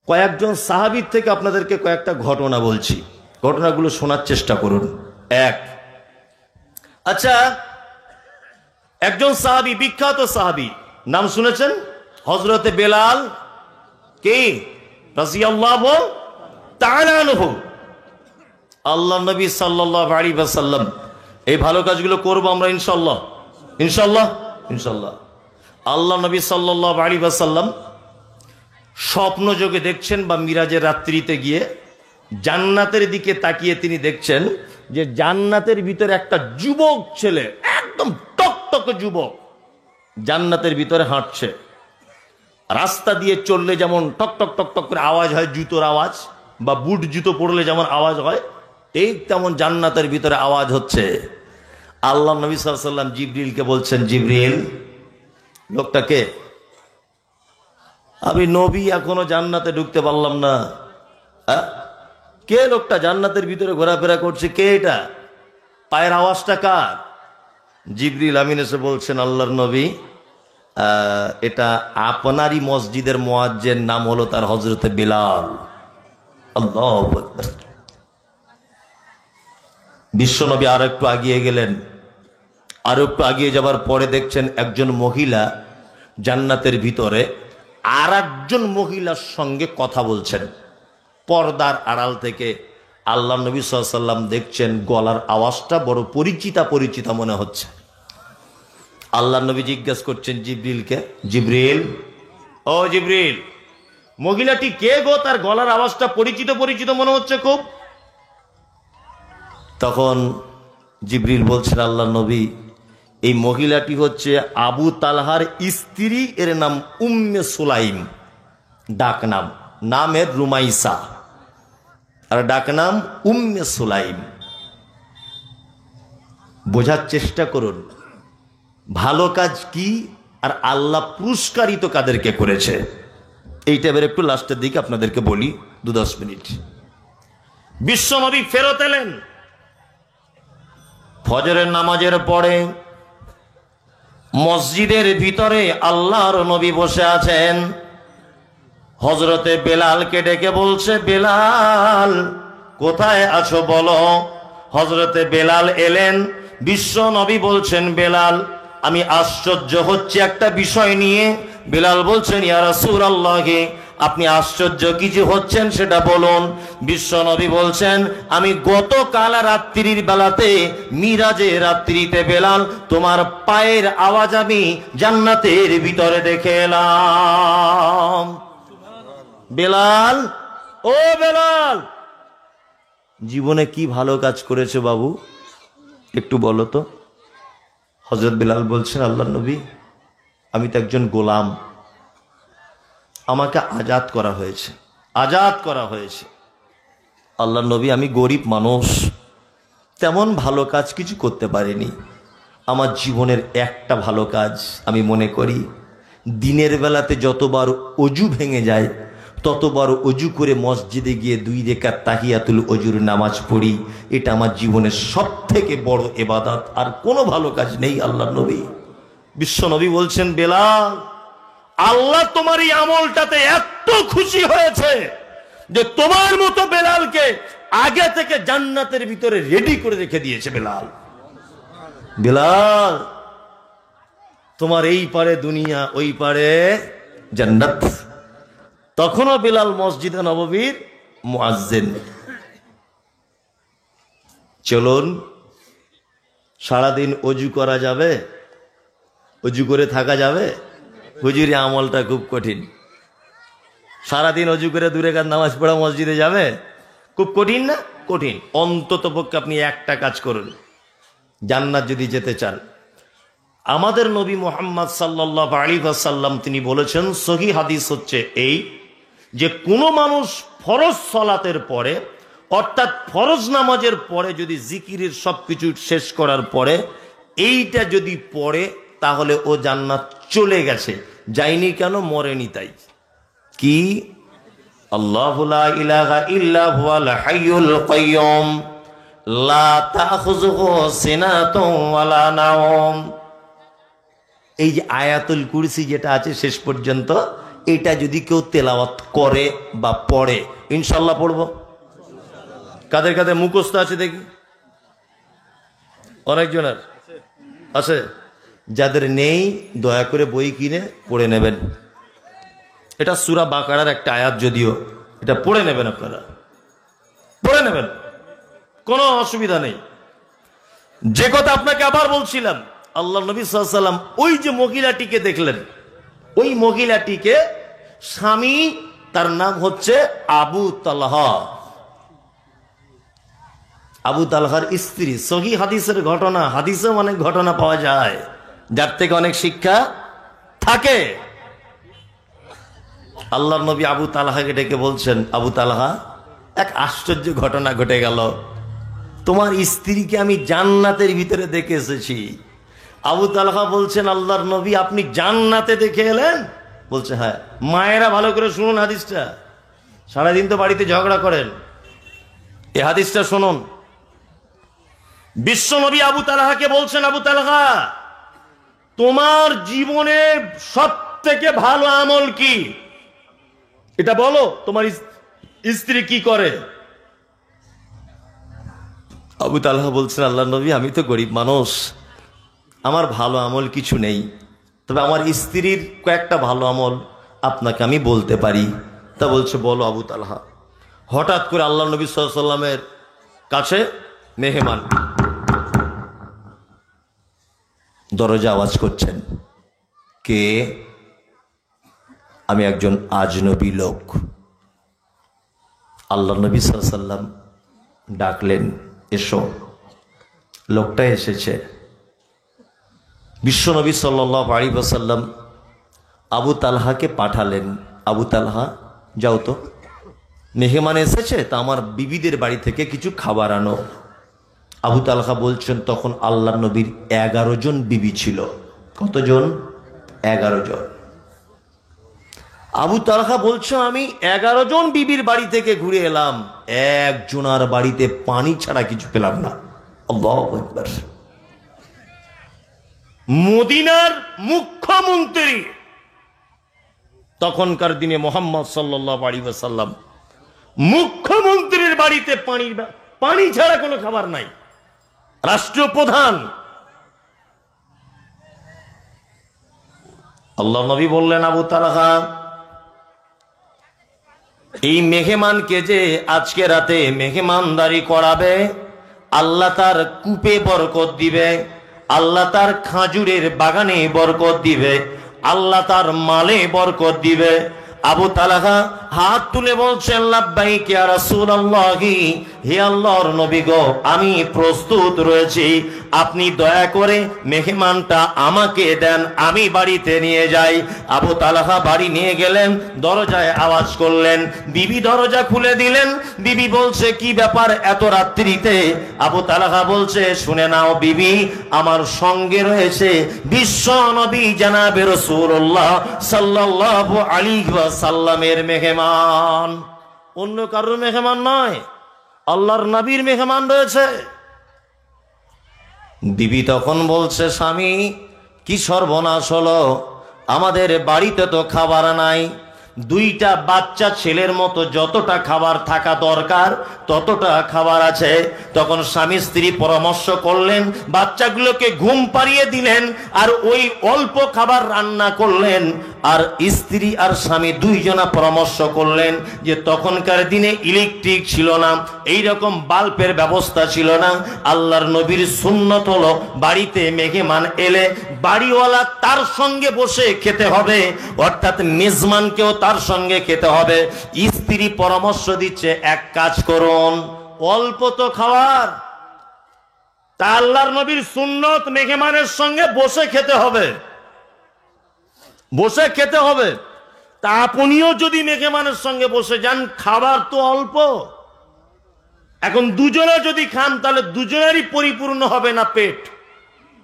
কয়েকজন সাহাবীর থেকে আপনাদেরকে কয়েকটা ঘটনা বলছি, ঘটনাগুলো শোনার চেষ্টা করুন। আচ্ছা, একজন সাহাবী, বিখ্যাত সাহাবী, নাম শুনেছেন? হযরতে বেলাল কে রাদিয়াল্লাহু তাআলা আনহু। আল্লাহ নবী সাল্লাল্লাহু আলাইহি ওয়াসাল্লাম, এই ভালো কাজগুলো করব আমরা ইনশাআল্লাহ, ইনশাআল্লাহ, ইনশাআল্লাহ। আল্লাহ নবী সাল্লাল্লাহু আলাইহি ওয়াসাল্লাম স্বপ্ন যোগে দেখছেন বা মিরাজের রাত্রিতে গিয়ে জান্নাতের দিকে তাকিয়ে তিনি দেখছেন যে জান্নাতের ভিতরে একটা যুবক ছেলে, একদম টকটকে যুবক, জান্নাতের ভিতরে হাঁটছে। রাস্তা দিয়ে চললে যেমন টক টক টক টক করে আওয়াজ হয়, জুতোর আওয়াজ, বা বুট জুতো পড়লে যেমন আওয়াজ হয়, এই তেমন জান্নাতের ভিতরে আওয়াজ হচ্ছে। আল্লাহ নবী সাল্লাল্লাহু আলাইহি ওয়াসাল্লাম জিবরিলকে বলছেন, জিবরিল, লোকটাকে আমি নবী এখনো জান্নাতে ঢুকতে পারলাম না, কে লোকটা জান্নাতের ভিতরে ঘোরাফেরা করছে, কে এটা, পায়ের আওয়াজটা কার? জিবরিল আমিন এসে বলছেন, আল্লাহর নবী, এটা আপনারই মসজিদের মুয়াজ্জিন, নাম হলো তার হযরতে বেলাল। আল্লাহু আকবার। বিশ্বনবী আর একটু আগিয়ে গেলেন, আর একটু আগিয়ে যাবার পরে দেখছেন একজন মহিলা জান্নাতের ভিতরে আর একজন মহিলার সঙ্গে কথা বলছেন। পর্দার আড়াল থেকে আল্লাহ নবী সাল্লাল্লাহু আলাইহি ওয়াসাল্লাম দেখছেন গলার আওয়াজটা বড় পরিচিতা পরিচিতা মনে হচ্ছে। আল্লাহ নবী জিজ্ঞেস করছেন জিবরিলকে, জিবরিল, ও জিবরিল, মহিলাটি কে গো, তার গলার আওয়াজটা পরিচিত পরিচিত মনে হচ্ছে খুব। তখন জিবরিল বলছেন, আল্লাহ নবী, এই মহিলাটি হচ্ছে আবু তালহার স্ত্রী, এর নাম উম্মে সুলাইম, ডাক নাম, নামের রুমাইসা, আর ডাক নাম উম্মে সুলাইম। বোঝার চেষ্টা করুন ভালো কাজ কি আর আল্লাহ পুরস্কারিত কাদেরকে করেছে। এইটা এবার একটু লাস্টের দিকে আপনাদেরকে বলি, 2-10 মিনিট। বিশ্বনবী ফেরত এলেন ফজরের নামাজের পরে। মসজিদের ভিতরে আল্লাহর নবী বসে আছেন। হযরতে বেলালকে ডেকে বলছে, বেলাল কোথায় আছো বলো। হযরতে বেলাল এলেন। বিশ্ব নবী বলছেন, বেলাল আমি আশ্চর্য হচ্ছি একটা বিষয় নিয়ে। বেলাল বলছেন, ইয়া রাসূলুল্লাহ, আপনি আশ্চর্য কিছু হচ্ছেন সেটা বলুন। বিশ্ব নবী বলছেন, আমি গতকাল রাত্রির বেলাতে, মিরাজে রাত্রিতে বেলাল, তোমার পায়ের আওয়াজ আমি জান্নাতের ভিতরে দেখে এলাম। বেলাল, ও বেলাল, জীবনে কি ভালো কাজ করেছে বাবু, একটু বলো তো। হযরত বেলাল বলছেন, আল্লাহর নবী, আমি তো একজন গোলাম, আমাকে আজাদ করা হয়েছে, আজাদ করা হয়েছে। আল্লাহর নবী, আমি গরিব মানুষ, তেমন ভালো কাজ কিছু করতে পারিনি। আমার জীবনের একটা ভালো কাজ আমি মনে করি, দিনের বেলাতে যতবার অজু ভেঙে যায় ততবার অজু করে মসজিদে গিয়ে 2 রাকাত তাহিয়াতুল অজুর নামাজ পড়ি। এটা আমার জীবনের সব থেকে বড় ইবাদত, আর কোনো ভালো কাজ নেই আল্লাহর নবী। বিশ্ব নবী বলছেন, বেলাল, আল্লাহ তোমার এই আমলটাতে এত খুশি হয়েছে যে তোমার মতো বেলালকে আগে থেকে জান্নাতের ভিতরে রেডি করে রেখে দিয়েছে। বেলাল, বেলাল, তোমার এই পারে দুনিয়া, ওই পারে জান্নাত। তখনও বেলাল মসজিদে নববীর মুয়াজ্জিন। চলুন, সারাদিন অজু করা যাবে? অজু করে থাকা যাবে? হুজুরি আমলটা খুব কঠিন। সারাদিন অজু করে 2 রাকাত নামাজ পড়া মসজিদে যাবে? খুব কঠিন না? কঠিন। অন্তত পক্ষে আপনি একটা কাজ করুন, জান্নাত যদি যেতে চান। আমাদের নবী মুহাম্মদ সাল্লাল্লাহু আলাইহি ওয়াসাল্লাম তিনি বলেছেন, সহিহ হাদিস হচ্ছে এই, যে কোনো মানুষ ফরজ সালাতের পরে, অর্থাৎ ফরজ নামাজের পরে যদি জিকিরের সবকিছু শেষ করার পরে এইটা যদি পড়ে, তাহলে ও জান্নাত চলে গেছে। যায়নি কেন? মরেনি তাই। কি? আল্লাহু লা ইলাহা ইল্লা হুয়াল হাইয়ুল কাইয়্যুম লা তাখুযুহু সিনাতুন ওয়ালা নাওম। এই যে আয়াতুল কুরসি যেটা আছে শেষ পর্যন্ত, এটা যদি কেউ তেলাওয়াত করে বা পড়ে, ইনশাল্লাহ পড়বো। কাদের কাদের মুখস্থ আছে দেখি? অনেকজনের আছে। যাদের নেই দয়া করে বই কিনে পড়ে নেবেন। এটা সূরা বাকারার একটা আয়াত, যদিও এটা পড়ে নেবেন, আপনারা পড়ে নেবেন, কোনো অসুবিধা নেই। যে কথা আপনাকে আবার বলছিলাম, আল্লাহ নবী সাল্লাল্লাহু আলাইহি ওয়াসাল্লাম ওই যে মহিলাটিকে দেখলেন, ওই মহিলাটিকে স্বামী, তার নাম হচ্ছে আবু তালহা, আবু তালহার স্ত্রী। সহিহ হাদিসের ঘটনা, হাদিসে অনেক ঘটনা পাওয়া যায় যার থেকে অনেক শিক্ষা থাকে। আল্লাহর নবী আবু তালহাকে ডেকে বলছেন, আবু তালহা, এক আশ্চর্য ঘটনা ঘটে গেল, তোমার স্ত্রীকে আমি জান্নাতের ভিতরে দেখে এসেছি। আবু তালহা বলছেন, আল্লাহর নবী আপনি জান্নাতে দেখে এলেন? বলছে হ্যাঁ। মায়েরা ভালো করে শুনুন হাদিসটা, সারাদিন তো বাড়িতে ঝগড়া করেন, এই হাদিসটা শুনুন। বিশ্ব নবী আবু তালহাকে বলছেন, আবু তালহা, তোমার জীবনে সব থেকে ভালো আমল কি? এটা বলো, তোমার স্ত্রী কি করে? আবু তালহা বলছেন, আল্লাহর নবী আমি তো গরিব মানুষ, আমার ভালো আমল কিছু নেই, তবে আমার স্ত্রীর কয়েকটা ভালো আমল আপনাকে আমি বলতে পারি। তা বলছে বলো আবু তালহা। হঠাৎ করে আল্লাহ নবী সাল্লাল্লাহু আলাইহি ওয়াসাল্লামের কাছে মেহমান দরজা আওয়াজ করছেন, কে? আমি একজন আজনবী লোক। আল্লাহ নবী সাল্লাল্লাহু আলাইহি ওয়াসাল্লাম ডাকলেন, এসো। লোকটা এসেছে। বিশ্ব নবী সাল্লাল্লাহু আলাইহি ওয়াসাল্লাম আবু তালহাকে পাঠালেন, আবু তালহা যাও তো, মেহমান এসেছে, তা আমার বিবিদের বাড়ি থেকে কিছু খাবার আনো। আবু তালহা বলছেন, তখন আল্লাহ নবীর 11 জন বিবি ছিল। কতজন? 11 জন। আবু তালহা বলছে, আমি 11 জন বিবির বাড়ি থেকে ঘুরে এলাম, একজনার বাড়িতে পানি ছাড়া কিছু পেলাম না। আল্লাহু আকবার। মদিনার মুখ্যমন্ত্রী তখনকার দিনে মুহাম্মদ সাল্লাল্লাহু আলাইহি ওয়াসাল্লাম, মুখ্যমন্ত্রীর বাড়িতে পানি ছাড়া কোনো খাবার নাই, রাষ্ট্রপ্রধান। আল্লাহ নবী বললেন, আবু তালহা, এই মেহমানকে যে আজকে রাতে মেহমানদারি করাবে, আল্লাহ তার কূপে বরকত দিবে, আল্লাহ তার খাজুরের বাগানে বরকত দিবে, আল্লাহ তার মালে বরকত দিবে। আবু তালহা হাত তুলে বলছেন, লাব্বাইক ইয়া রাসূলুল্লাহি, হে আল্লাহর নবী গো, আমি প্রস্তুত রয়েছি, আপনি দয়া করে মেহমানটা আমাকে দেন, আমি বাড়িতে নিয়ে যাই। আবু তালহা বাড়ি নিয়ে গেলেন, দরজায় আওয়াজ করলেন, বিবি দরজা খুলে দিলেন। বিবি বলছে, কি ব্যাপার এত রাত্রিতে? আবু তালহা বলছে, শুনে নাও বিবি, আমার সঙ্গে রয়েছে বিশ্ব নবী জনাবে রাসূলুল্লাহ সাল্লাল্লাহু আলাইহি ওয়াসাল্লামের মেহমান, অন্য কারোর মেহমান নয়, আল্লাহর নবীর মেহমান রয়েছে। বিবি তখন বলছে, স্বামী কি সর্বনাশ হলো, আমাদের বাড়িতে তো খাবার নাই, 2টা বাচ্চা ছেলের মতো যতটা খাবার থাকা দরকার ততটা খাবার আছে। তখন স্বামী স্ত্রী পরামর্শ করলেন, বাচ্চাগুলোকে ঘুম পাড়িয়ে দিলেন, আর ওই অল্প খাবার রান্না করলেন। আর স্ত্রী আর স্বামী দুইজনা পরামর্শ করলেন যে তখনকার দিনে ইলেকট্রিক ছিল না, এই রকম বাল্বের ব্যবস্থা ছিল না। আল্লাহর নবীর সুন্নত হলো, বাড়িতে মেহমান এলে বাড়িওয়ালা তার সঙ্গে বসে খেতে হবে, অর্থাৎ মেজবানকেও তার সঙ্গে খেতে হবে। স্ত্রী পরামর্শ দিচ্ছে, এক কাজ করুন, অল্প তো খাবার, তা আল্লাহর নবীর সুন্নত মেহমানের সঙ্গে বসে খেতে হবে, বসে খেতে হবে। তা আপনিও যদি মেহমানের সঙ্গে বসে যান, খাবার তো অল্প, এখন দুজনে যদি খান তাহলে দুজনেরই পরিপূর্ণ হবে না পেট।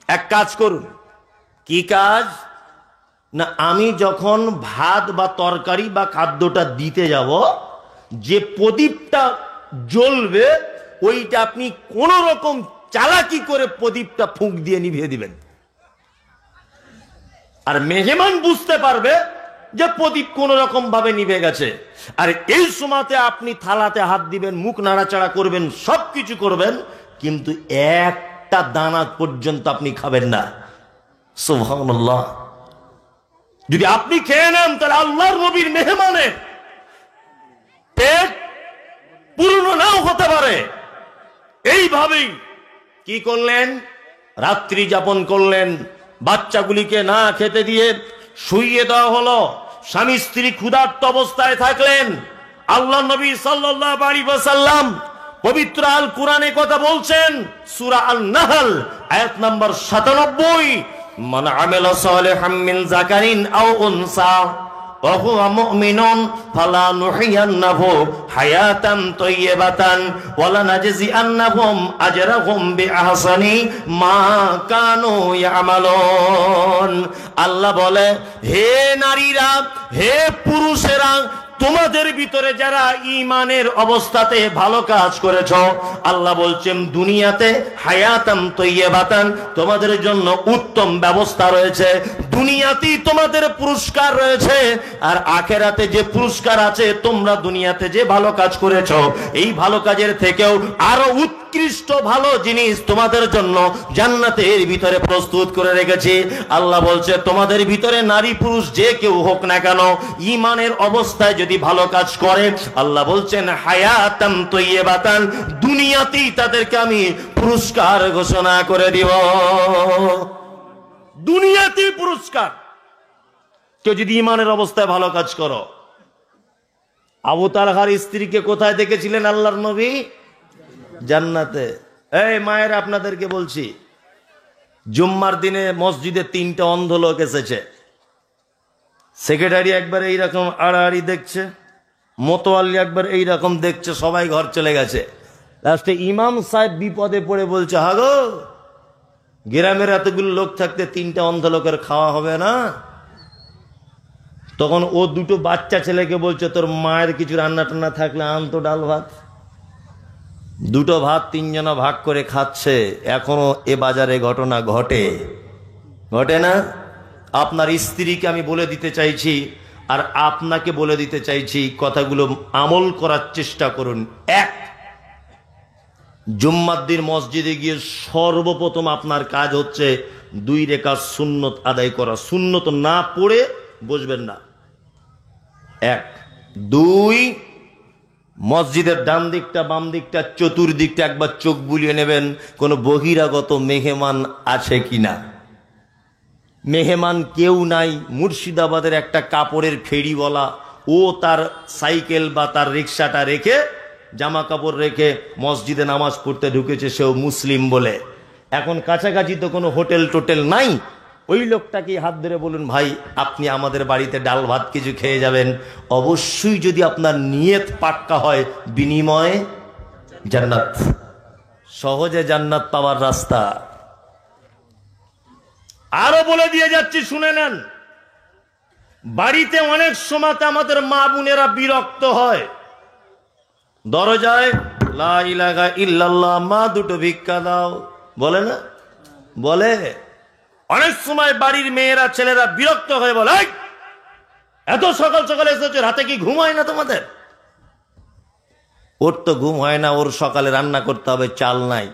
এক কাজ করুন। কি কাজ? না, আমি যখন ভাত বা তরকারি বা খাদ্যটা দিতে যাব, যে প্রদীপটা জ্বলবে ওইটা আপনি কোন রকম চালাকি করে প্রদীপটা ফুঁক দিয়ে নিভিয়ে দিবেন। আর মেহমান বুঝতে পারবে যে প্রদীপ কোন রকম ভাবে নিভে গেছে। আর এই সময়তে আপনি থালাতে হাত দিবেন, মুখ নাড়াচাড়া করবেন, সবকিছু করবেন, কিন্তু একটা দানা পর্যন্ত আপনি খাবেন না। সুবহানাল্লাহ। যদি আপনি খেয়ে নেন তাহলে আল্লাহর নবীর মেহমানের পেট পূর্ণ নাও হতে পারে। এইভাবেই কি করলেন? রাত্রি যাপন করলেন। বাচ্চাগুলিকে না খেতে দিয়ে শুইয়ে দেওয়া হলো। স্বামী স্ত্রী ক্ষুধার্ত অবস্থায় থাকলেন। আল্লাহ নবী সাল্লাল্লাহু আলাইহি ওয়াসাল্লাম পবিত্র আল কোরআনে কথা বলছেন, সূরা আন-নাহল আয়াত নাম্বার 97, মান আমিলা সালিহাম মিন যাকারিন আও উনসা ওয়া হুয়া মুমিনুন ফালানুহিয়ান্নাহু হায়াতান তাইয়্যিবাতান ওয়া লানাজজিআন্নাহুম আজরাহুম বিআহসানি মা কানু ইয়ামালুন। আল্লাহ বলে, হে নারীরা, হে পুরুষেরা, তোমাদের ভিতরে যারা ঈমানের অবস্থাতে ভালো কাজ করেছ, আল্লাহ বলছেন দুনিয়াতে হায়াতান তাইয়্যিবাতান, তোমাদের জন্য উত্তম ব্যবস্থা রয়েছে, দুনিয়াতেই তোমাদের পুরস্কার রয়েছে। আর আখেরাতে যে পুরস্কার আছে, তোমরা দুনিয়াতে যে ভালো কাজ করেছ, এই ভালো কাজের থেকেও আরো উৎকৃষ্ট ভালো জিনিস তোমাদের জন্য জান্নাতের ভিতরে প্রস্তুত করে রেখেছি। আল্লাহ বলছে, তোমাদের ভিতরে নারী পুরুষ যে কেউ হোক না কেন, ঈমানের অবস্থায় যদি ভালো কাজ করে, আল্লাহ বলছেন হায়াতান তাইয়্যিবাতান, দুনিয়াতেই তাদেরকে আমি পুরস্কার ঘোষণা করে দিব। দুনিয়াতেই পুরস্কার। কেউ যদি ঈমানের অবস্থায় ভালো কাজ করো। আবু তালহার স্ত্রীকে কোথায় দেখেছিলেন আল্লাহর নবী? জান্নাতে। এই মায়ের, আপনাদেরকে বলছি, জুম্মার দিনে মসজিদে 3টা অন্ধ লোক এসেছে। সেক্রেটারি একবার এইরকম আড়াআড়ি দেখছে, মোতোয়াল্লি একবার এইরকম দেখছে, সবাই ঘর চলে গেছে। লাস্টে ইমাম সাহেব বিপদে পড়ে বলছে, হাগো, গ্রামের এতগুলো লোক থাকতে 3টা অন্ধ লোকের খাওয়া হবে না? তখন ও দুটো বাচ্চা ছেলেকে বলছে, তোর মায়ের কিছু রান্না টান্না থাকলে আনতো ডাল ভাত। দুটো ভাত 3 জনা ভাগ করে খাচ্ছে। এখনো এ বাজারে ঘটনা ঘটে না? আপনার স্ত্রীকে আমি বলে দিতে চাইছি, আর আপনাকে বলে দিতে চাইছি, কথাগুলো আমল করার চেষ্টা করুন। 1, জুম্মার দিন মসজিদে গিয়ে সর্বপ্রথম আপনার কাজ হচ্ছে 2 রাকাত সুন্নত আদায় করা। সুন্নত না পড়ে বসবেন না। 1, 2, মসজিদের ডান দিকটা বাম দিকটা চতুর্দিকটা একবার চোখ বুলিয়ে নেবেন, কোনো বহিরাগত মেহমান আছে কিনা। মেহমান কেউ নাই। মুর্শিদাবাদের একটা কাপড়ের ফেরিওয়ালা, ও তার সাইকেল বা তার রিক্সাটা রেখে, জামা কাপড় রেখে মসজিদে নামাজ পড়তে ঢুকেছে, সেও মুসলিম বলে। এখন কাছাকাছি তো কোনো হোটেল টোটেল নাই। ওই লোকটাকে হাত ধরে বলুন, ভাই আপনি আমাদের বাড়িতে ডাল ভাত কিছু খেয়ে যাবেন। অবশ্যই যদি আপনার নিয়ত পাক্কা হয়, বিনিময়ে জান্নাত। সহজে জান্নাত পাওয়ার রাস্তা। আরো বলে দিয়ে যাচ্ছি, শুনে নেন। বাড়িতে অনেক সময় আমাদের মা বোনেরা বিরক্ত হয়। দরজায় লা ইলাহা ইল্লাল্লাহ, মা দুটো ভিক্ষা দাও, বলে না? বলে। অনেক সময় বাড়ির মেয়েরা ছেলেরা বিরক্ত হয়ে বলে, এত সকাল সকাল এসেছো, রাতে কি ঘুম হয় না তোমাদের? ওর তো ঘুম হয় না, ওর সকালে রান্না করতে হবে, চাল নাই।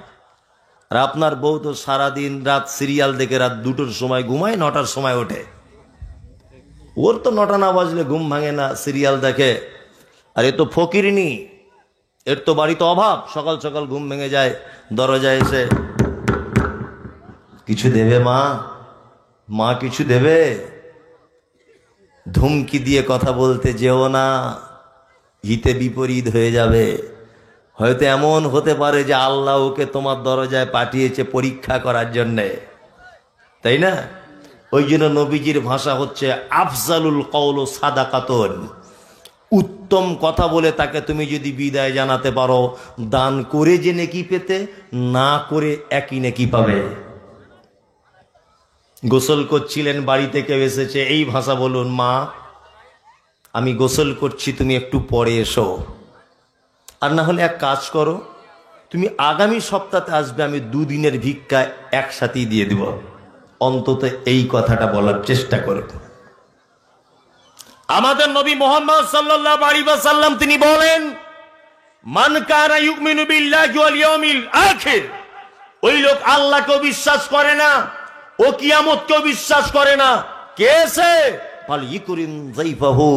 আর আপনার বউ তো সারাদিন রাত সিরিয়াল দেখে রাত 2টোর সময় ঘুমায়, 9টার সময় ওঠে। ওর তো 9টা না বাজলে ঘুম ভাঙে না, সিরিয়াল দেখে। আর এ তো ফকিরিনি, এর তো বাড়িতে অভাব, সকাল সকাল ঘুম ভেঙে যায়। দরজায় এসে, কিছু দেবে মা? মা কিছু দেবে? ধুমকি দিয়ে কথা বলতে যেও না, হিতে বিপরীত হয়ে যাবে। হয়তো এমন হতে পারে যে আল্লাহ ওকে তোমার দরজায় পাঠিয়েছে পরীক্ষা করার জন্যে, তাই না? ওই জন্য নবীজির ভাষা হচ্ছে আফজালুল কওল সাদাকাতুন। উত্তম কথা বলে তাকে তুমি যদি বিদায় জানাতে পারো, দান করে যে নেকি পেতে, না করে একই নেকি পাবে। গোসল করছিলেন, বাড়িতে কেউ এসেছে, এই ভাষা বলুন, মা আমি গোসল করছি, তুমি একটু পরে এসো। আর না হলে এক কাজ করো, তুমি আগামী সপ্তাহে আসবে, আমি 2 দিনের ভিক্ষা একসাথেই দিয়ে দেব। অন্তত এই কথাটা বলার চেষ্টা করো। আমাদের নবী মুহাম্মদ সাল্লাল্লাহু আলাইহি ওয়াসাল্লাম তিনি বলেন, মান কানা ইউমিনু বিল্লাহি ওয়াল ইয়াউমিল আখির, ওই লোক আল্লাহকে বিশ্বাস করে না, ও কিয়ামতকেও বিশ্বাস করে না, কে সে? ফাল ইকরিম যাইফাহু,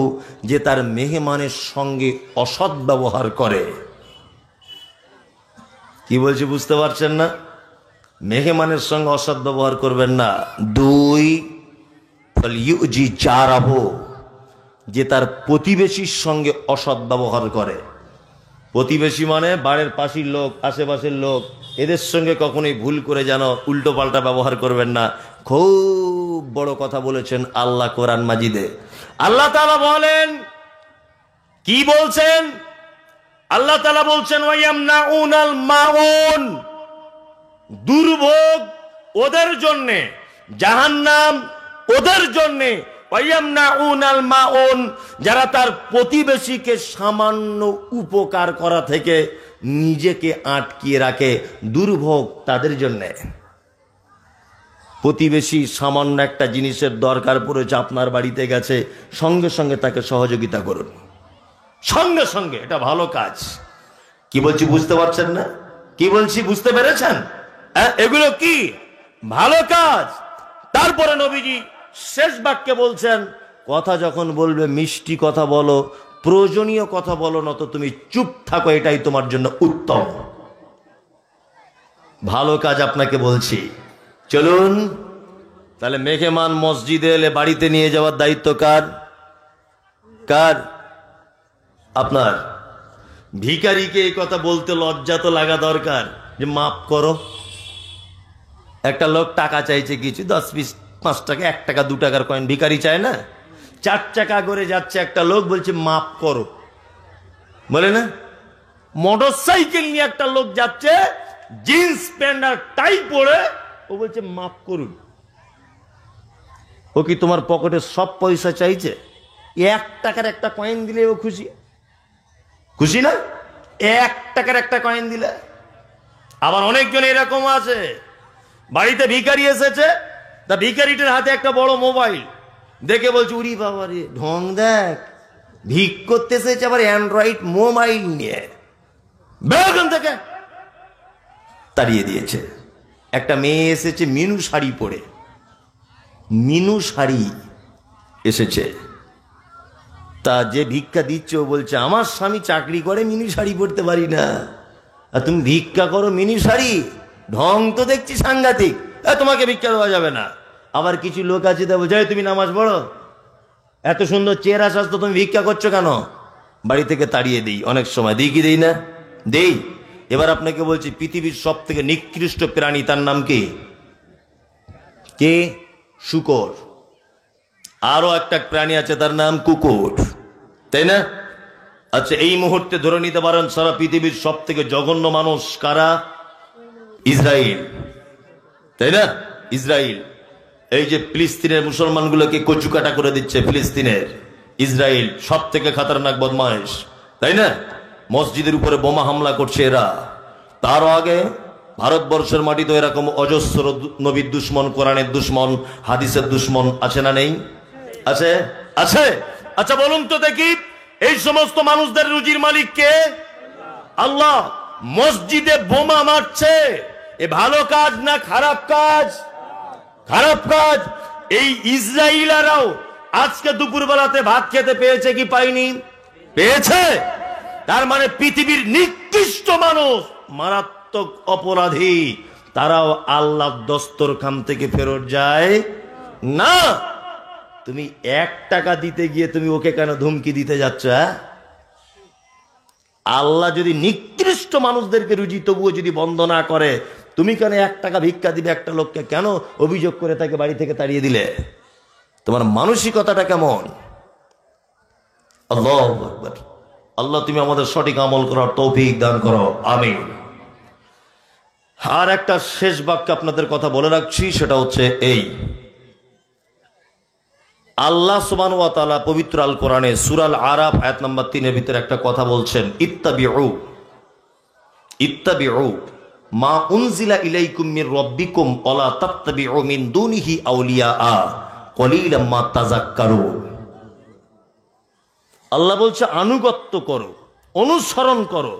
যে তার মেহমানের সঙ্গে অসৎ ব্যবহার করে। কি বলছি বুঝতে পারছেন না? মেহমানের সঙ্গে অসৎ ব্যবহার করবেন না। দুই, ফাল ইউজি জারাহু, যে তার প্রতিবেশীর সঙ্গে অসৎ ব্যবহার করে। প্রতিবেশী মানে বাড়ির পাশের লোক, আশেপাশের লোক, এদের সঙ্গে কখনোই ভুল করে যেন উল্টো পাল্টা ব্যবহার করবেন না। খুব বড় কথা বলেছেন আল্লাহ কোরআন মাজিদে। আল্লাহ তাআলা বলেন, কি বলছেন? আল্লাহ তাআলা বলছেন, ওয়ায়ামনাউনাল মাউন, দুর্ভোগ ওদের জন্যে, জাহান্নাম ওদের জন্যে। ওয়ায়ামনাউনাল মাউন, যারা তার প্রতিবেশীকে সামান্য উপকার করা থেকে নিজেকে আটকিয়ে রাখে, দুর্ভোগ তাদের জন্য। প্রতিবেশী সামান্য একটা জিনিসের দরকার পড়েছে, আপনার বাড়িতে গেছে, সঙ্গে সঙ্গে তাকে সহযোগিতা করুন, সঙ্গে সঙ্গে। এটা ভালো কাজ। কি বলছি বুঝতে পারছেন না? কি বলছি বুঝতে পেরেছেন? এগুলো কি ভালো কাজ। তারপরে নবীজি শেষ বাক্যে বলছেন, কথা যখন বলবে মিষ্টি কথা বলো, প্রয়োজনীয় কথা বলো, না তো তুমি চুপ থাকো, এটাই তোমার জন্য উত্তম। ভালো কাজ আপনাকে বলছি। চলুন তাহলে মেহমান মসজিদে এলে বাড়িতে নিয়ে যাওয়ার দায়িত্ব কার? কার? আপনার। ভিখারিকে এই কথা বলতে লজ্জা তো লাগা দরকার, যে মাফ করো। একটা লোক টাকা চাইছে, কিছু 10 20 5 টাকা, 1 টাকা 2 টাকার কয়েন ভিখারি চায় না? 4 চাকা করে যাচ্ছে একটা লোক, বলছে মাফ করো, বলে না? মোটর সাইকেল নিয়ে একটা লোক যাচ্ছে, জিন্স প্যান্ট আর টাই পরে, ও বলছে মাফ করুন। ও কি তোমার পকেটে সব পয়সা চাইছে? 1 টাকার একটা কয়েন দিলে ও খুশি? খুশি না? 1 টাকার একটা কয়েন দিলে। আবার অনেকজন এরকম আছে, বাড়িতে ভিখারি এসেছে, তা ভিখারিটার হাতে একটা বড় মোবাইল দেখে বলছে, উরি বাবা রে, ঢং দেখ, ভিক করতে এসেছে আবার অ্যান্ড্রয়েড মোবাইল নিয়ে, বেরোন থেকে। তাড়িয়ে দিয়েছে। একটা মেয়ে এসেছে মিনু শাড়ি পরে, মিনু শাড়ি এসেছে, তা যে ভিক্ষা দিচ্ছে ও বলছে, আমার স্বামী চাকরি করে, মিনু শাড়ি পরতে পারি না, আর তুমি ভিক্ষা করো মিনু শাড়ি, ঢং তো দেখছি সাংঘাতিক, তোমাকে ভিক্ষা দেওয়া যাবে না। আবার কিছু লোক আছে তা বলছে, তুমি নামাজ পড়ো, এত সুন্দর চেহারা স্বাস্থ্য, তুমি ভিক্ষা করছো কেন? বাড়ি থেকে তাড়িয়ে দিই, অনেক সময় দিই কি দিই না? দেই। এবার আপনাকে বলছি, পৃথিবীর সব থেকে নিকৃষ্ট প্রাণী, তার নাম কি? কে? শূকর। আরো একটা প্রাণী আছে, তার নাম কুকুর, তাই না? আচ্ছা, এই মুহূর্তে ধরে নিতে পারেন সারা পৃথিবীর সব থেকে জঘন্য মানুষ কারা? ইসরায়েল, তাই না? ইসরায়েল। এই যে ফিলিস্তিনের মুসলমানগুলোকে কচুকাটা করে দিচ্ছে, ফিলিস্তিনের ইসরায়েল সব থেকে খতরনাক বদমাইশ, তাই না? মসজিদের উপরে বোমা হামলা করছে এরা। তার আগে ভারতবর্ষের মাটিতে এরকম অজস্র নবীর দুশ্মন, কোরআনের দুশ্মন, হাদিসের দুশ্মন আছে না নেই? আছে, আছে। আচ্ছা বলুন তো দেখি, এই সমস্ত মানুষদের রুজির মালিক কে? আল্লাহ। মসজিদে বোমা মারছে, এ ভালো কাজ না খারাপ কাজ? খারাপ কাজ। এই ইসরায়েলারাও আজকে দুপুরবেলাতে ভাত খেতে পেয়েছে কি পায়নি? পেয়েছে। তার মানে পৃথিবীর নিকৃষ্ট মানুষ, মারাত্মক অপরাধী, তারাও আল্লাহর দস্তরখান থেকে ফেরত যায় না। তুমি 1 টাকা দিতে গিয়ে তুমি ওকে কেন ধমকি দিতে যাচ্ছ? আল্লাহ যদি নিকৃষ্ট মানুষদেরকে রুজি তবুও যদি বন্ধ না করে, তুমি কেন 1 টাকা ভিক্ষা দিবে একটা লোককে, কেন অভিযোগ করে তাকে বাড়ি থেকে তাড়িয়ে দিলে? তোমার মানসিকতাটা কেমন? আল্লাহু আকবার। আল্লাহ তুমি আমাদের সঠিক আমল করার তৌফিক দান করো, আমিন। আর একটা শেষ বাক্য আপনাদের কথা বলে রাখছি, সেটা হচ্ছে এই, আল্লাহ সুবহানাহু ওয়া তাআলা পবিত্র আল কোরআনে সূরা আল আরাফ আয়াত নাম্বার 3 এর ভিতরে একটা কথা বলছেন, ইত্তাবিউ মা উনজিলা ইলাইকুম মির রাব্বিকুম ওয়ালা তাত্তাবিউ মিন দুনিহি আউলিয়া কলিলাম মা তাযাক্কারুন। আল্লাহ বলছে আনুগত্য করো, অনুসরণ করো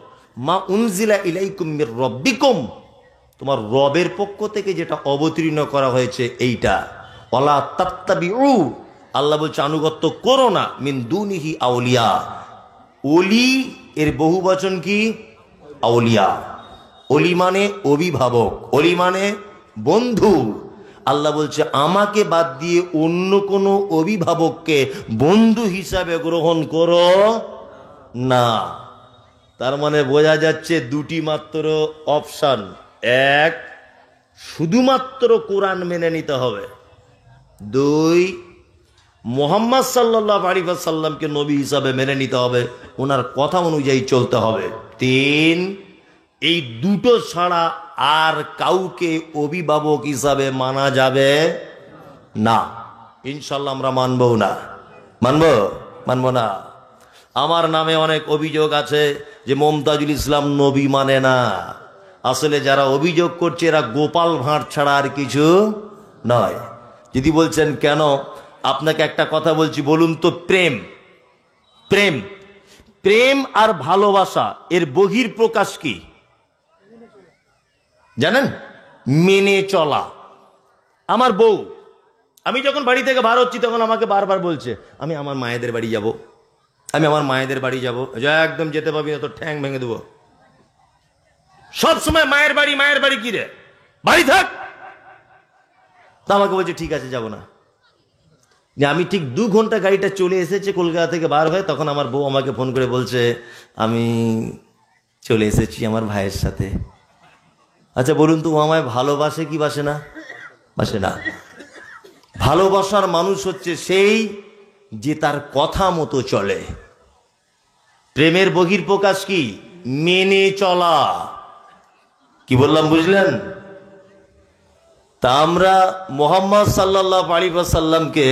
মা উনজিলা ইলাইকুম মির রব্বিকুম, তোমার রবের পক্ষ থেকে যেটা অবতীর্ণ করা হয়েছে এইটা। ওয়ালা তাত্তাবিউ, আল্লাহ বলছে আনুগত্য করো না মিন দুনিহি আউলিয়া। ওলি এর বহু বচন কি? আউলিয়া। ওলি মানে অভিভাবক, ওলি মানে বন্ধু। আল্লাহ বলছে আমাকে বাদ দিয়ে অন্য কোনো অভিভাবককে বন্ধু হিসাবে গ্রহণ করো না। তার মানে বোঝা যাচ্ছে দুটি মাত্র অপশন। এক, শুধুমাত্র কোরআন মেনে নিতে হবে। দুই, মুহাম্মদ সাল্লাল্লাহু আলাইহি ওয়াসাল্লামকে নবী হিসাবে মেনে নিতে হবে, ওনার কথা অনুযায়ী চলতে হবে। তিন, এই দুটো ছাড়া আর কাউকে অভিভাবক হিসাবে মানা যাবে না। ইনশাল্লাহ আমরা মানবো না। মানবো না। আমার নামে অনেক অভিযোগ আছে যে মমতাজুল ইসলাম নবী মানে না। আসলে যারা অভিযোগ করছে এরা গোপাল ভাঁড় ছাড়া আর কিছু নয়। যদি বলছেন কেন, আপনাকে একটা কথা বলছি, বলুন তো, প্রেম প্রেম প্রেম আর ভালোবাসা এর বহির প্রকাশ কি জানেন? মেনে চলা। আমার বউ, আমি যখন বাড়ি থেকে বার হচ্ছি তখন আমাকে বারবার বলছে আমি আমার মায়েদের বাড়ি যাব, আমি আমার মায়েদের বাড়ি যাব। একদম যেতে পারবি না, তো ঠ্যাং ভেঙে দেবো। সব সময় মায়ের বাড়ি কি রে, বাড়ি থাক। তা আমাকে বলছে ঠিক আছে যাব না। যে আমি ঠিক 2 ঘন্টা গাড়িটা চলে এসেছে কলকাতা থেকে বার হয়ে, তখন আমার বউ আমাকে ফোন করে বলছে আমি চলে এসেছি আমার ভাইয়ের সাথে। আচ্ছা বলুন তো, ও আমায় ভালোবাসে কি বাসে না? বাসে না। ভালোবাসার মানুষ হচ্ছে সেই যে তার কথা মতো চলে। প্রেমের বহির্প্রকাশ কি? মেনে চলা। কি বললাম বুঝলেন? তা আমরা মুহাম্মদ সাল্লাল্লাহু আলাইহি ওয়াসাল্লামকে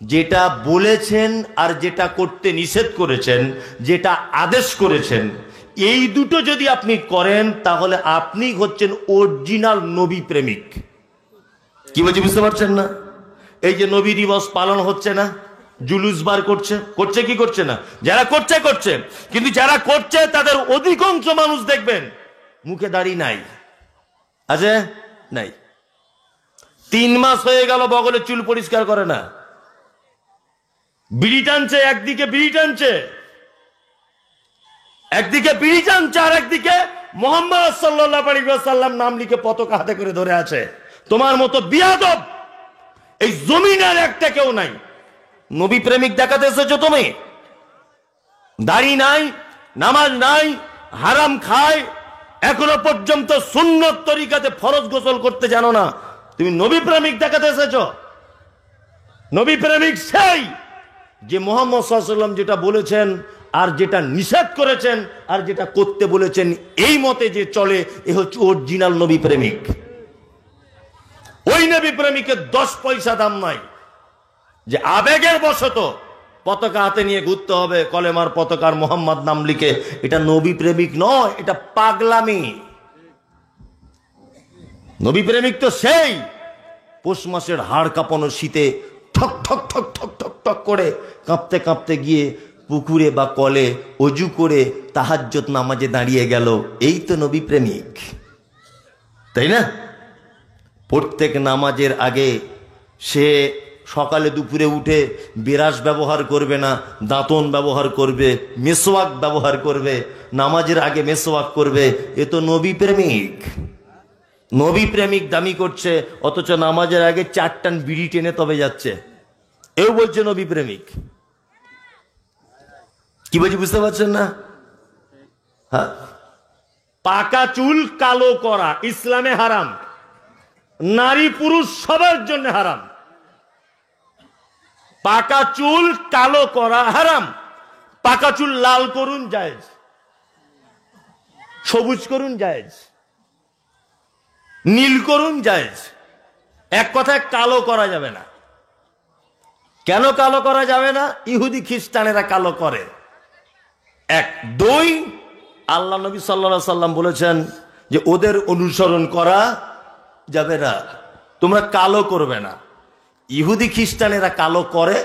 যেটা বলেছেন আর যেটা করতে নিষেধ করেছেন, যেটা আদেশ করেছেন, এই দুটো যদি আপনি করেন তাহলে আপনি হচ্ছেন অরিজিনাল নবী প্রেমিক। কি বলছি বুঝতে পারছেন না? এই যে নবী দিবস পালন হচ্ছে না, জুলুস বার করছে কি করছে না? যারা করছে, কিন্তু যারা করছে তাদের অধিকাংশ মানুষ দেখবেন মুখে দাড়ি নাই, আছে নাই। 3 মাস হয়ে গেল বগলে চুল পরিষ্কার করে না, বিড়ি টানছে, একদিকে বিড়ি টানছে আর একদিকে মুহাম্মদ সাল্লাল্লাহু আলাইহি ওয়াসাল্লাম নাম লিখে পতাকা হাতে করে ধরে আছে। তোমার মতো বিয়াদব এই জমিনের একটা কেউ নাই। নবী প্রেমিক দেখাতে এসেছো তুমি? দাড়ি নাই, নামাজ নাই, হারাম খায়, এখনো পর্যন্ত সুন্নত তরিকাতে ফরজ গোসল করতে জানো না, তুমি নবী প্রেমিক দেখাতে এসেছো? নবী প্রেমিক সেই যে মুহাম্মদ সাল্লাল্লাহু আলাইহি ওয়াসাল্লাম যেটা বলেছেন আর যেটা নিষেধ করেছেন আর যেটা করতে বলেছেন এই মতে যে চলে, এ হচ্ছে অরিজিনাল নবী প্রেমিক। ওই নবী প্রেমিকের 10 পয়সা দাম নাই যে আবেগের বশত পতাকা হাতে নিয়ে ঘুরতে হবে, কলেমার পতাকার মোহাম্মদ নাম লিখে। এটা নবী প্রেমিক নয়, এটা পাগলামি। নবী প্রেমিক তো সেই পৌষ মাসের হাড় কাঁপানো শীতে ঠক ঠক ঠক ঠক ঠক ঠক করে কাঁপতে কাঁপতে গিয়ে পুকুরে বা কলে অজু করে তাহাজ্জুদ নামাজে দাঁড়িয়ে গেল। এই তো নবী প্রেমিক, তাই না? প্রত্যেক নামাজের আগে সে সকালে দুপুরে উঠে বিরাস ব্যবহার করবে না, দাঁতন ব্যবহার করবে, মেসওয়াক ব্যবহার করবে, নামাজের আগে মেসওয়াক করবে। এ তো নবী প্রেমিক। নবী প্রেমিক দামি করছে, অথচ নামাজের আগে 4 টান বিড়ি টেনে তবে যাচ্ছে, এও বলছে নবী প্রেমিক। কি বলছি বুঝতে পারছেন না? হ্যাঁ, পাকা চুল কালো করা ইসলামে হারাম, নারী পুরুষ সবার জন্য হারাম। পাকা চুল কালো করা হারাম, পাকা চুল লাল করুন জায়েজ, সবুজ করুন জায়েজ, নীল করুন জায়েজ। এক কথায় কালো করা যাবে না। কেন কালো করা যাবে না? ইহুদি খ্রিস্টানেরা কালো করে। 1, 2, আল্লাহ নবী সাল্লাল্লাহু আলাইহি সাল্লাম বলেছেন যে ওদের অনুসরণ করা যাবে না, তোমরা কালো করবে না। ইহুদি খ্রিস্টানেরা কালো করে,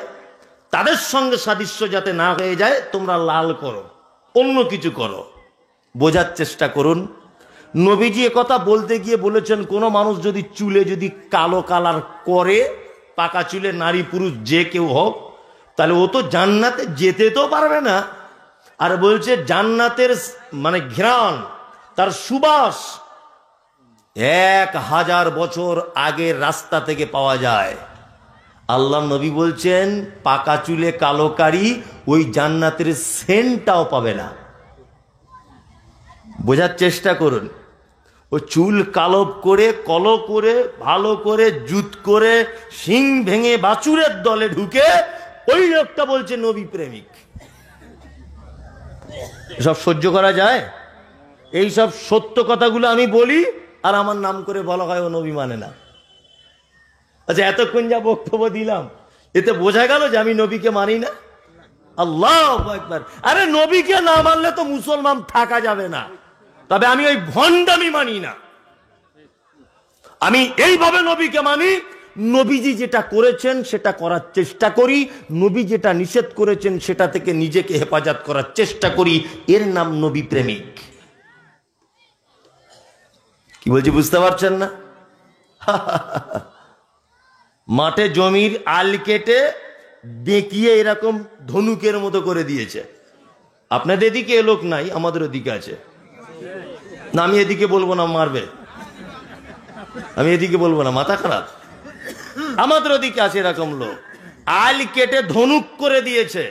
তাদের সঙ্গে সাদৃশ্য যাতে না হয়ে যায় তোমরা লাল করো, অন্য কিছু করো। বোঝার চেষ্টা করুন। নবীজি কথা বলতে গিয়ে বলেছেন কোন মানুষ যদি চুলে যদি কালো কালার করে, পাকা চুলে, নারী পুরুষ যে কেউ হোক, তাহলে ও তো জান্নাতে যেতে তো পারবে না। আর বলছে জান্নাতের মানে ঘ্রাণ, তার সুবাস 1000 বছর আগের রাস্তা থেকে পাওয়া যায়। আল্লাহ নবী বলছেন পাকা চুলে কালো কারি ওই জান্নাতের সেন্টটাও পাবে না। বোঝার চেষ্টা করুন। ও চুল কালো করে, কলো করে, ভালো করে, জুত করে, শিং ভেঙে বাছুরের দলে ঢুকে ওই লোকটা বলছে নবী প্রেমিক। এসব সহ্য করা যায়? এই সব সত্য কথাগুলো আমি বলি আর আমার নাম করে বলা হয় ও নবী মানে না। আচ্ছা, এতক্ষণ যা বক্তব্য দিলাম এতে বোঝা গেল যে আমি নবীকে মানি না? আল্লাহু আকবার। আরে নবীকে না মানলে তো মুসলমান থাকা যাবে না। তবে আমি ওই ভণ্ডামি মানি না। আমি এইভাবে নবীকে মানি, নবীজি যেটা করেছেন সেটা করার চেষ্টা করি, নবী যেটা নিষেধ করেছেন সেটা থেকে নিজেকে হেফাজত করার চেষ্টা করি। এর নাম নবী প্রেমিক। কি বলছি বুঝতে পারছেন না? মাঠে জমির আল কেটে বেঁকিয়ে এরকম ধনুকের মতো করে দিয়েছে। আপনাদের এদিকে এ লোক নাই, আমাদের ওদিকে আছে না। আমি এদিকে বলবো না, মারবে। আমি এদিকে বলবো না, মাথা খারাপ। আমাদের ওদিকে আছে এরকম লোক, আল কেটে ধনুক করে দিয়েছে।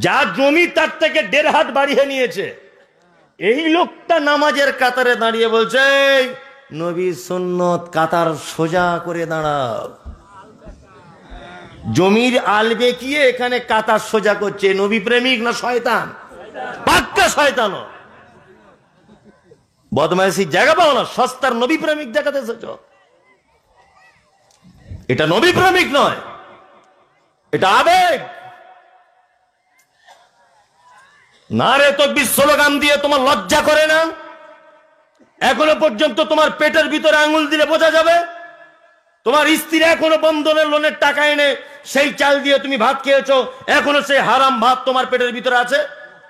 যা জমি তার থেকে 1.5 হাত বাড়িয়ে নিয়েছে। এই লোকটা নামাজের কাতারে দাঁড়িয়ে বলছে নবী সুন্নত, কাতার সোজা করে দাঁড়াও। জমির আল বেঁকিয়ে এখানে কাতার সোজা করছে। নবী প্রেমিক না শয়তান? পাক্কা শয়তান। বদমাইশির জায়গা পাও না, সস্তার নবী প্রেমিক দেখাতে এসেছ। এটা নবী প্রেমিক নয়, এটা আবেগ। না রে তাকবীর স্লোগান দিয়ে তোমার লজ্জা করে না? এখনো পর্যন্ত তোমার পেটের ভিতরে আঙুল দিলে বোঝা যাবে। তোমার স্ত্রী এখনো বন্ধনের লোনের টাকা এনে সেই চাল দিয়ে তুমি ভাত খেয়েছো, এখনো সেই হারাম ভাত তোমার পেটের ভিতরে আছে,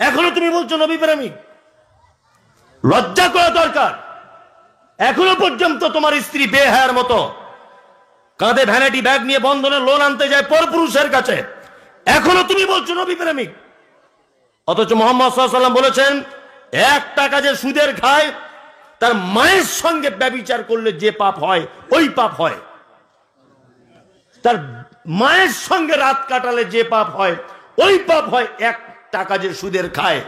এখনো তুমি বলছো নবী প্রেমিক। লজ্জা করা দরকার। এখনো পর্যন্ত তোমার স্ত্রী বেহায়ার মতো কাঁধে ভ্যানিটি ব্যাগ নিয়ে বন্ধনের লোন আনতে যায় পরপুরুষের কাছে, এখনো তুমি বলছো নবী প্রেমিক। অথচ মুহাম্মদ সাল্লাল্লাহু আলাইহি ওয়াসাল্লাম বলেছেন 1 টাকা যে সুদের খায় তার মায়ের সঙ্গে ব্যভিচার করলে যে পাপ হয় ওই পাপ হয়। তার মায়ের সঙ্গে রাত কাটালে যে পাপ হয় ওই পাপ হয়। 1 টাকা যে সুদের খায়,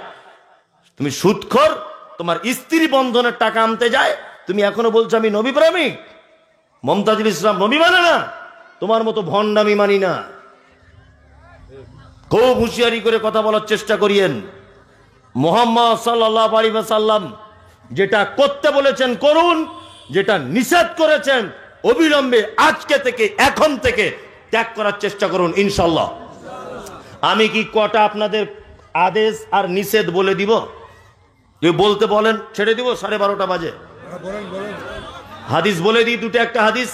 তুমি সুদখোর, তোমার স্ত্রী বন্ধনের টাকা আনতে যায়, তুমি এখনো বলছো আমি নবী প্রেমিক। মমতাজুল ইসলাম নবী মানে না, তোমার মতো ভণ্ডামি মানি না। খুব হুঁশিয়ারি করে কথা বলার চেষ্টা করিয়েন। মুহাম্মদ সাল্লাল্লাহু আলাইহি ওয়াসাল্লাম যেটা করতে বলেছেন করুন, যেটা নিষেধ করেছেন অবিলম্বে আজকে থেকে, এখন থেকে ত্যাগ করার চেষ্টা করুন ইনশাআল্লাহ। আমি কি কটা আপনাদের আদেশ আর নিষেধ বলে দিব? কেউ বলতে বলেন, ছেড়ে দিব। 12:30 বাজে। হাদিস বলে দিই, 2টা একটা হাদিস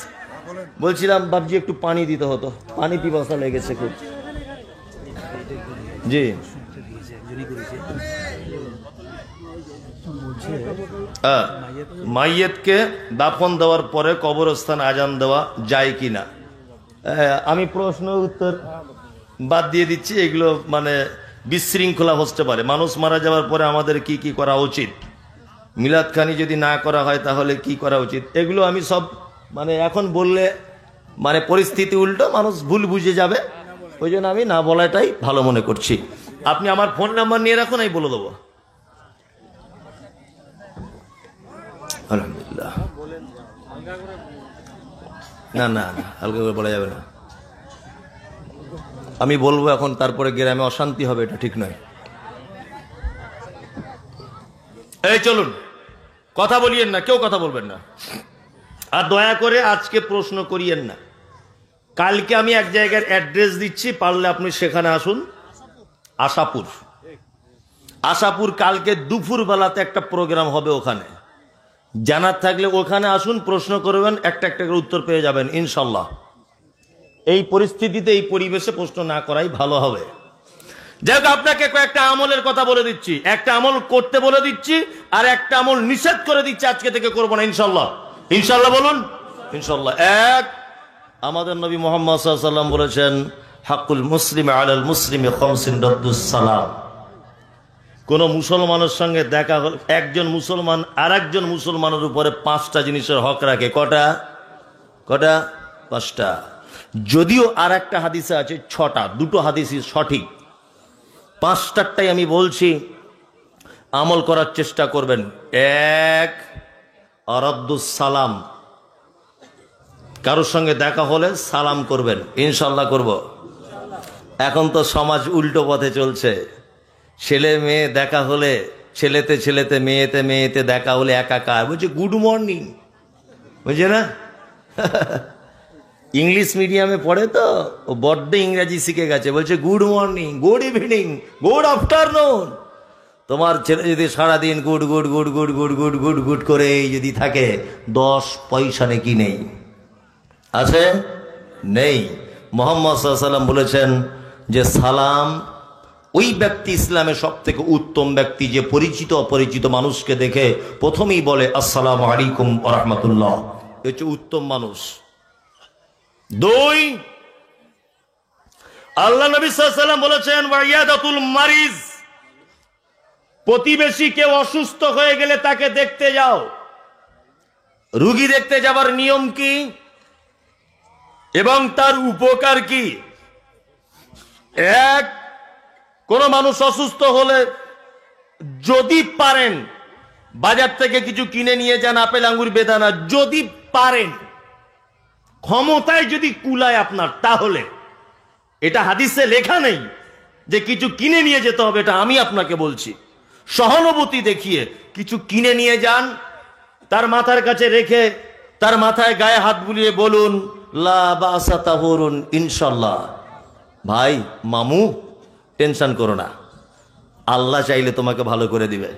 বলছিলাম। বাবজি একটু পানি দিতে হতো, পানি পিপাসা লেগেছে খুব। জি, মাইয়েতকে দাফন দেওয়ার পরে কবরস্থান আজান দেওয়া যায় কিনা? আমি প্রশ্ন উত্তর বাদ দিয়ে দিচ্ছি। এগুলো মানে বিশৃঙ্খলা হতে পারে। মানুষ মারা যাওয়ার পরে আমাদের কি কি করা উচিত, মিলাদ খানি যদি না করা হয় তাহলে কি করা উচিত, এগুলো আমি সব মানে এখন বললে মানে পরিস্থিতি উল্টো, মানুষ ভুল বুঝে যাবে। ওই জন্য আমি না বলাটাই ভালো মনে করছি। আপনি আমার ফোন নাম্বার নিয়ে রাখুন, আমি বলে দেবো। আলহামদুলিল্লাহ। না না না, হালকা করে বলা যাবে না। আমি বলবো এখন, তারপরে গ্রামে অশান্তি হবে, এটা ঠিক নয়। এই চলুন, কথা বলিয়েন না, কেউ কথা বলবেন না। আর দয়া করে আজকে প্রশ্ন করিয়েন না। কালকে আমি এক জায়গার অ্যাড্রেস দিচ্ছি, পারলে আপনি সেখানে আসুন। আশাপুর, আশাপুর কালকে দুপুর বেলাতে একটা প্রোগ্রাম হবে, ওখানে জানার থাকলে ওখানে আসুন, প্রশ্ন করবেন, একটা একটা করে উত্তর পেয়ে যাবেন ইনশাল্লাহ। এই পরিস্থিতিতে, এই পরিবেশে প্রশ্ন না করাই ভালো হবে। যাই হোক, আপনাকে কয়েকটা আমলের কথা বলে দিচ্ছি, একটা আমল করতে বলে দিচ্ছি, আর একটা আমল নিষেধ করে দিচ্ছি, আজকে থেকে করবো না ইনশাল্লাহ। ইনশাল্লাহ বলুন, ইনশাল্লাহ। এক, আমাদের নবী মুহাম্মদ সাল্লাল্লাহু আলাইহি ওয়াসাল্লাম বলেছেন, হাক্কুল মুসলিম আলাল মুসলিমি খামসুন রাদ্দুস সালাম। কোন মুসলমানের সঙ্গে দেখা হল, একজন মুসলমান আর একজন মুসলমানের উপরে 5টা জিনিসের হক রাখে। কটা? কটা? 5টা। যদিও আর একটা হাদিসে আছে 6টা, দুটো হাদিসই সঠিক। 5টারটাই আমি বলছি, আমল করার চেষ্টা করবেন। এক, রাদ্দুস সালাম, কারোর সঙ্গে দেখা হলে সালাম করবেন। ইনশাল্লাহ করব। এখন তো সমাজ উল্টো পথে চলছে, ছেলে মেয়ে দেখা হলে, ছেলেতে ছেলেতে, মেয়েতে মেয়েতে দেখা হলে একাকার, বলছে গুড মর্নিং, বুঝছে না? ইংলিশ মিডিয়ামে পড়ে তো, ও বড্ড ইংরেজি শিখে গেছে, বলছে good morning, good evening, good afternoon. তোমার ছেলে যদি সারাদিন good good good good good good good good করে যদি থাকে, 10 পয়সা নাকি নেই? আছে? নেই। মুহাম্মদ সাল্লাল্লাহু আলাইহি ওয়াসাল্লাম বলেছেন যে সালাম ওই ব্যক্তি ইসলামের সব থেকে উত্তম ব্যক্তি, যে পরিচিত অপরিচিত মানুষকে দেখে প্রথমেই বলে আসসালামু আলাইকুম ওয়া রাহমাতুল্লাহ, এ হচ্ছে উত্তম মানুষ। 2, আল্লাহ নবী সাল্লাল্লাহু আলাইহি ওয়াসাল্লাম বলেছেন ওয়াইয়াদাতুল মারিজ, প্রতিবেশী কেউ অসুস্থ হয়ে গেলে তাকে দেখতে যাও। রোগী দেখতে যাবার নিয়ম কি এবং তার উপকার কি? এক, কোন মানুষ অসুস্থ হলে যদি পারেন বাজার থেকে কিছু কিনে নিয়ে যান, আপেল আঙ্গুর বেদানা, যদি পারেন, ক্ষমতায় যদি কুলায় আপনার, তাহলে, এটা হাদিসে লেখা নেই যে কিছু কিনে নিয়ে যেতে হবে, এটা আমি আপনাকে বলছি, সহানুভূতি দেখিয়ে কিছু কিনে নিয়ে যান, তার মাথার কাছে রেখে তার মাথায় গায়ে হাত বুলিয়ে বলুন লা বাসা তাহুরুন ইনশাল্লাহ, ভাই মামু টেনশন করো না, আল্লাহ চাইলে তোমাকে ভালো করে দিবে।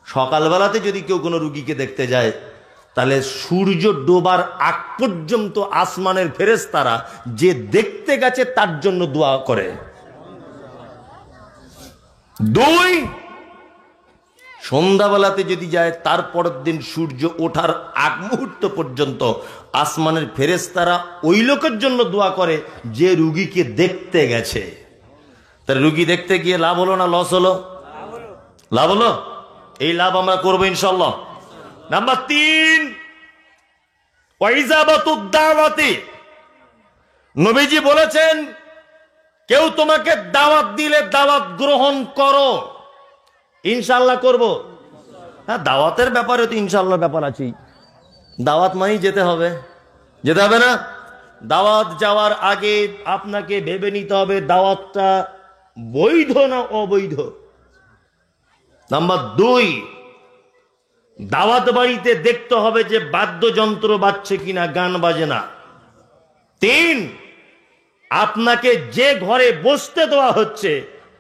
সকালবেলাতে যদি কেউ কোনো রুগীকে দেখতে যায়, তাহলে সূর্য ডোবার আগ পর্যন্ত আসমানের ফেরেশতারা যে দেখতে গেছে তার জন্য দোয়া করে। 2, সন্ধ্যাবেলাতে যদি যায়, তারপরের দিন সূর্য ওঠার আগ মুহূর্ত পর্যন্ত আসমানের ফেরেশতারা ওই লোকের জন্য দোয়া করে যে রুগীকে দেখতে গেছে। তার রুগী দেখতে গিয়ে লাভ হলো না লস হলো? লাভ হলো। এই লাভ আমরা করবো ইনশাল্লাহ। নাম্বার 3, ওয়াইজাবাতুদ দাওয়াতি, নবীজি বলেছেন কেউ তোমাকে দাওয়াত দিলে দাওয়াত গ্রহণ করো। ইনশাল্লাহ করব। হ্যাঁ, দাওয়াতের ব্যাপারে তো ইনশাল্লাহ ব্যাপার আছেই। দাওয়াত মানেই যেতে হবে, যেতে হবে না? দাওয়াত যাওয়ার আগে আপনাকে ভেবে নিতে হবে দাওয়াতটা বৈধ না অবৈধ। নাম্বার 2, দাওয়াত বাড়িতে দেখতে হবে যে বাদ্যযন্ত্র বাজছে কিনা, গান বাজে না। 3, আপনাকে যে ঘরে বসতে দেওয়া হচ্ছে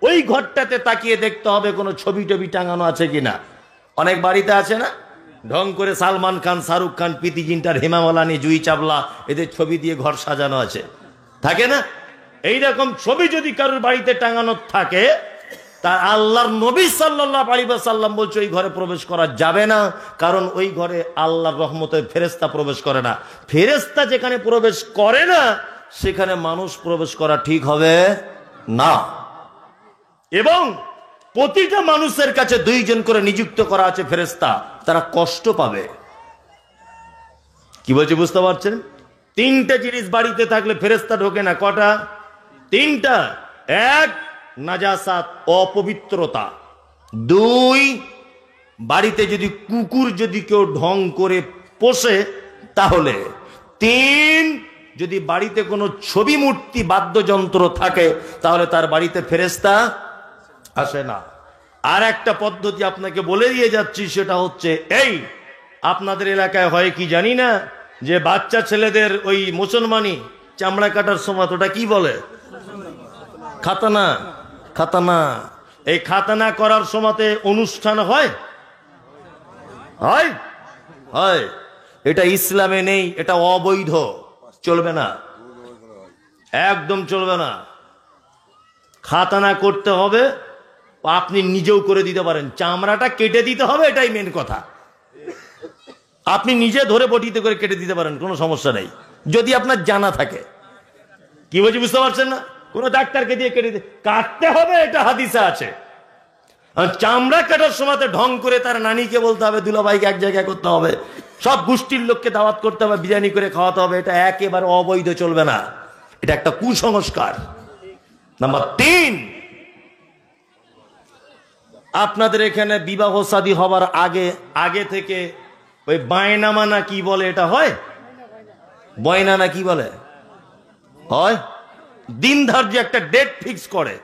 ওই ঘরটাতে তাকিয়ে দেখতে হবে কোনো ছবি টবি টাঙানো আছে কিনা। অনেক বাড়িতে আছে না, ঢং করে সালমান খান, শাহরুখ খান, প্রীতি জিন্টার, হেমা মালিনী, জুহি চাবলা, এদের ছবি দিয়ে ঘর সাজানো আছে, থাকে না? এইরকম ছবি যদি কারোর বাড়িতে টাঙানো থাকে, তার আল্লাহর নবী সাল্লাল্লাহু আলাইহি ওয়াসাল্লাম বলছে ওই ঘরে প্রবেশ করা যাবে না, কারণ ওই ঘরে আল্লাহর রহমতের ফেরেশতা প্রবেশ করে না। ফেরেশতা যেখানে প্রবেশ করে না, সেখানে মানুষ প্রবেশ করা ঠিক হবে না। এবং প্রতিটা মানুষের কাছে 2 জন করে নিযুক্ত করা আছে ফেরেশতা, তারা কষ্ট পাবে। কি বলছে বুঝতে পারছেন? 3টে জিনিস বাড়িতে থাকলে ফেরেশতা ঢোকে না। কটা? 3টা। 1, নাজাসাত, অপবিত্রতা। 2, বাড়িতে যদি কুকুর যদি কেউ ঢং করে পোষে তাহলে। 3, যদি বাড়িতে কোনো ছবি মূর্তি বাদ্যযন্ত্র থাকে তাহলে তার বাড়িতে ফেরেশতা আসে না। আর একটা পদ্ধতি আপনাকে বলে দিয়ে যাচ্ছি, সেটা হচ্ছে এই, আপনাদের এলাকায় হয় কি জানি না, যে বাচ্চা ছেলেদের ওই মুসলমানি চামড়া কাটার সময় ওটা কি বলে, খাতানা। খাতানা, এই খাতানা করার সময়তে অনুষ্ঠান হয়, হয় হয়। এটা ইসলামে নেই, এটা অবৈধ, চলবে না, একদম চলবে না। খাতানা করতে হবে, আপনি নিজেও করে দিতে পারেন, চামড়াটা কেটে দিতে হবে, এটাই মেন কথা। আপনি নিজে ধরে বটিতে করে কেটে দিতে পারেন, কোনো সমস্যা নেই, যদি আপনার জানা থাকে। কি বলছি বুঝতে পারছেন না? কোনো ডাক্তারকে দিয়ে কেটে কাটতে হবে, এটা হাদিসে আছে। চামড়া কাটার সময় ঢং করে তার নানিকে বলতে হবে, দুলাভাইকে এক জায়গায় করতে হবে, সব গোষ্ঠীর লোককে দাওয়াত করতে হবে, বিরিয়ানি করে খাওয়াতে হবে, এটা একেবারে অবৈধ, চলবে না, এটা একটা কুসংস্কার। নাম্বার 3, আপনাদের এখানে বিবাহ শাদী হবার আগে থেকে ওই বায়নামা না কি বলে, এটা হয়? বয়না না কি বলে হয়? দিন ধার্য একটা ডেট ফিক্স করে,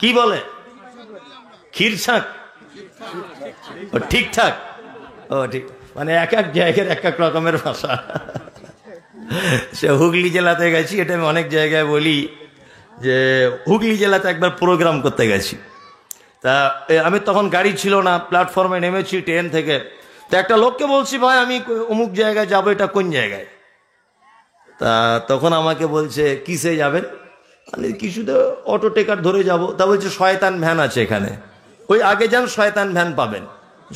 কি বলে? খিরছাক, ঠিকঠাক, ও ঠিক, মানে এক এক জায়গার এক এক রকমের ভাষা। সে হুগলি জেলাতে গেছি, এটা আমি অনেক জায়গায় বলি যে হুগলি জেলাতে একবার প্রোগ্রাম করতে গেছি, তা আমি তখন গাড়ি ছিল না, প্ল্যাটফর্মে নেমেছি ট্রেন থেকে, তা একটা লোককে বলছি, ভাই আমি অমুক জায়গায় যাবো, এটা কোন জায়গায়? তা তখন আমাকে বলছে, কিসে যাবেন? আমি কিছুতে অটো টেকার ধরে যাব। তা বলছে শয়তান ভ্যান আছে এখানে, ওই আগে যান, শয়তান ভ্যান পাবেন।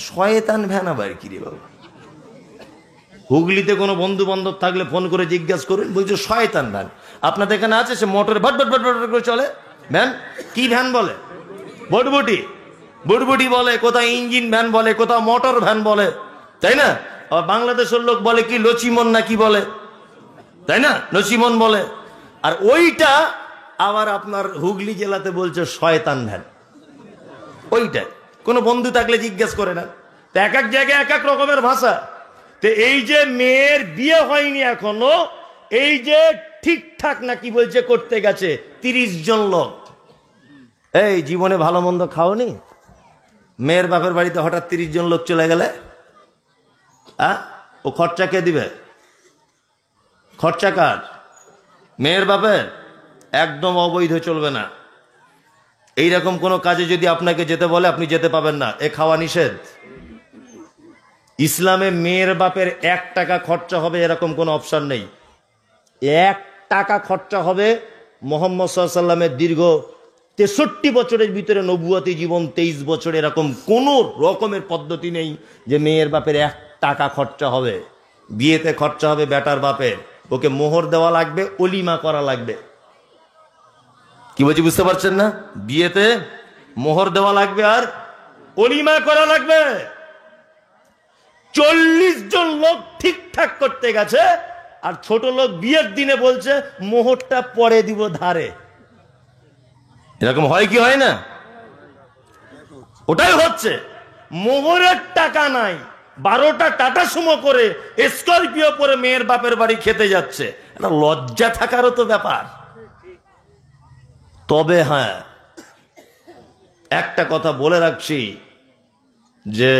শয়তান ভ্যান আবার কি রে বাবু? হুগলিতে কোনো বন্ধু বান্ধব থাকলে ফোন করে জিজ্ঞাসা করুন, বলছে শয়তান ভ্যান আপনাদের এখানে আছে, সে মোটরে ভট ভট ভট ভট করে চলে ভ্যান। কি ভ্যান বলে? বটবটি, বুটবুটি বলে, কোথাও ইঞ্জিন ভ্যান বলে, কোথাও মোটর ভ্যান বলে, তাই না? আবার বাংলাদেশের লোক বলে কি লচিমন না কি বলে, তাই না? লচিমন বলে। আর ওইটা আবার আপনার হুগলি জেলাতে বলছে শয়তান ভ্যান। ওইটাই কোনো বন্ধু থাকলে জিজ্ঞেস করে না, তো এক এক জায়গায় এক এক রকমের ভাষা। তো এই যে মেয়ের বিয়ে হয়নি এখনো, এই যে ঠিকঠাক না কি বলছে করতে গেছে 30 জন লোক। এই জীবনে ভালো মন্দ খাওনি, মেয়ের বাপের বাড়িতে হঠাৎ 30 জন লোক চলে গেলে ও খরচা কে দিবে? খরচা কার? মেয়ের বাপের। একদম অবৈধ, চলবে না। এইরকম কোন কাজে যদি আপনাকে যেতে বলে, আপনি যেতে পাবেন না, এ খাওয়া নিষেধ। ইসলামে মেয়ের বাপের 1 টাকা খরচা হবে এরকম কোন অপশন নেই। 1 টাকা খরচা হবে। মুহাম্মদ সাল্লাল্লাহু আলাইহি ওয়াসাল্লামের দীর্ঘ 63 বছরের ভিতরে নবুয়তি জীবন 23 বছর, এরকম কোন রকমের পদ্ধতি নেই যে মেয়ের বাপের 1 টাকা খরচা হবে। বিয়েতে খরচা হবে বেটার বাপের, ওকে মোহর দেওয়া লাগবে, অলিমা করা লাগবে। কি বলছি বুঝতে পারছেন না? বিয়েতে মোহর দেওয়া লাগবে আর অলিমা করা লাগবে। 40 জন লোক ঠিকঠাক করতে গেছে, আর ছোট লোক বিয়ের দিনে বলছে মোহরটা পরে দিব ধারে। এরকম হয় কি হয় না? ওটাই হচ্ছে। মোহরের টাকা নাই, 12টা টাটা সুমো করে স্করপিও পরে মেয়ের বাপের বাড়ি খেতে যাচ্ছে। এটা লজ্জা থাকারও তো ব্যাপার। তবে হ্যাঁ, একটা কথা বলে রাখছি যে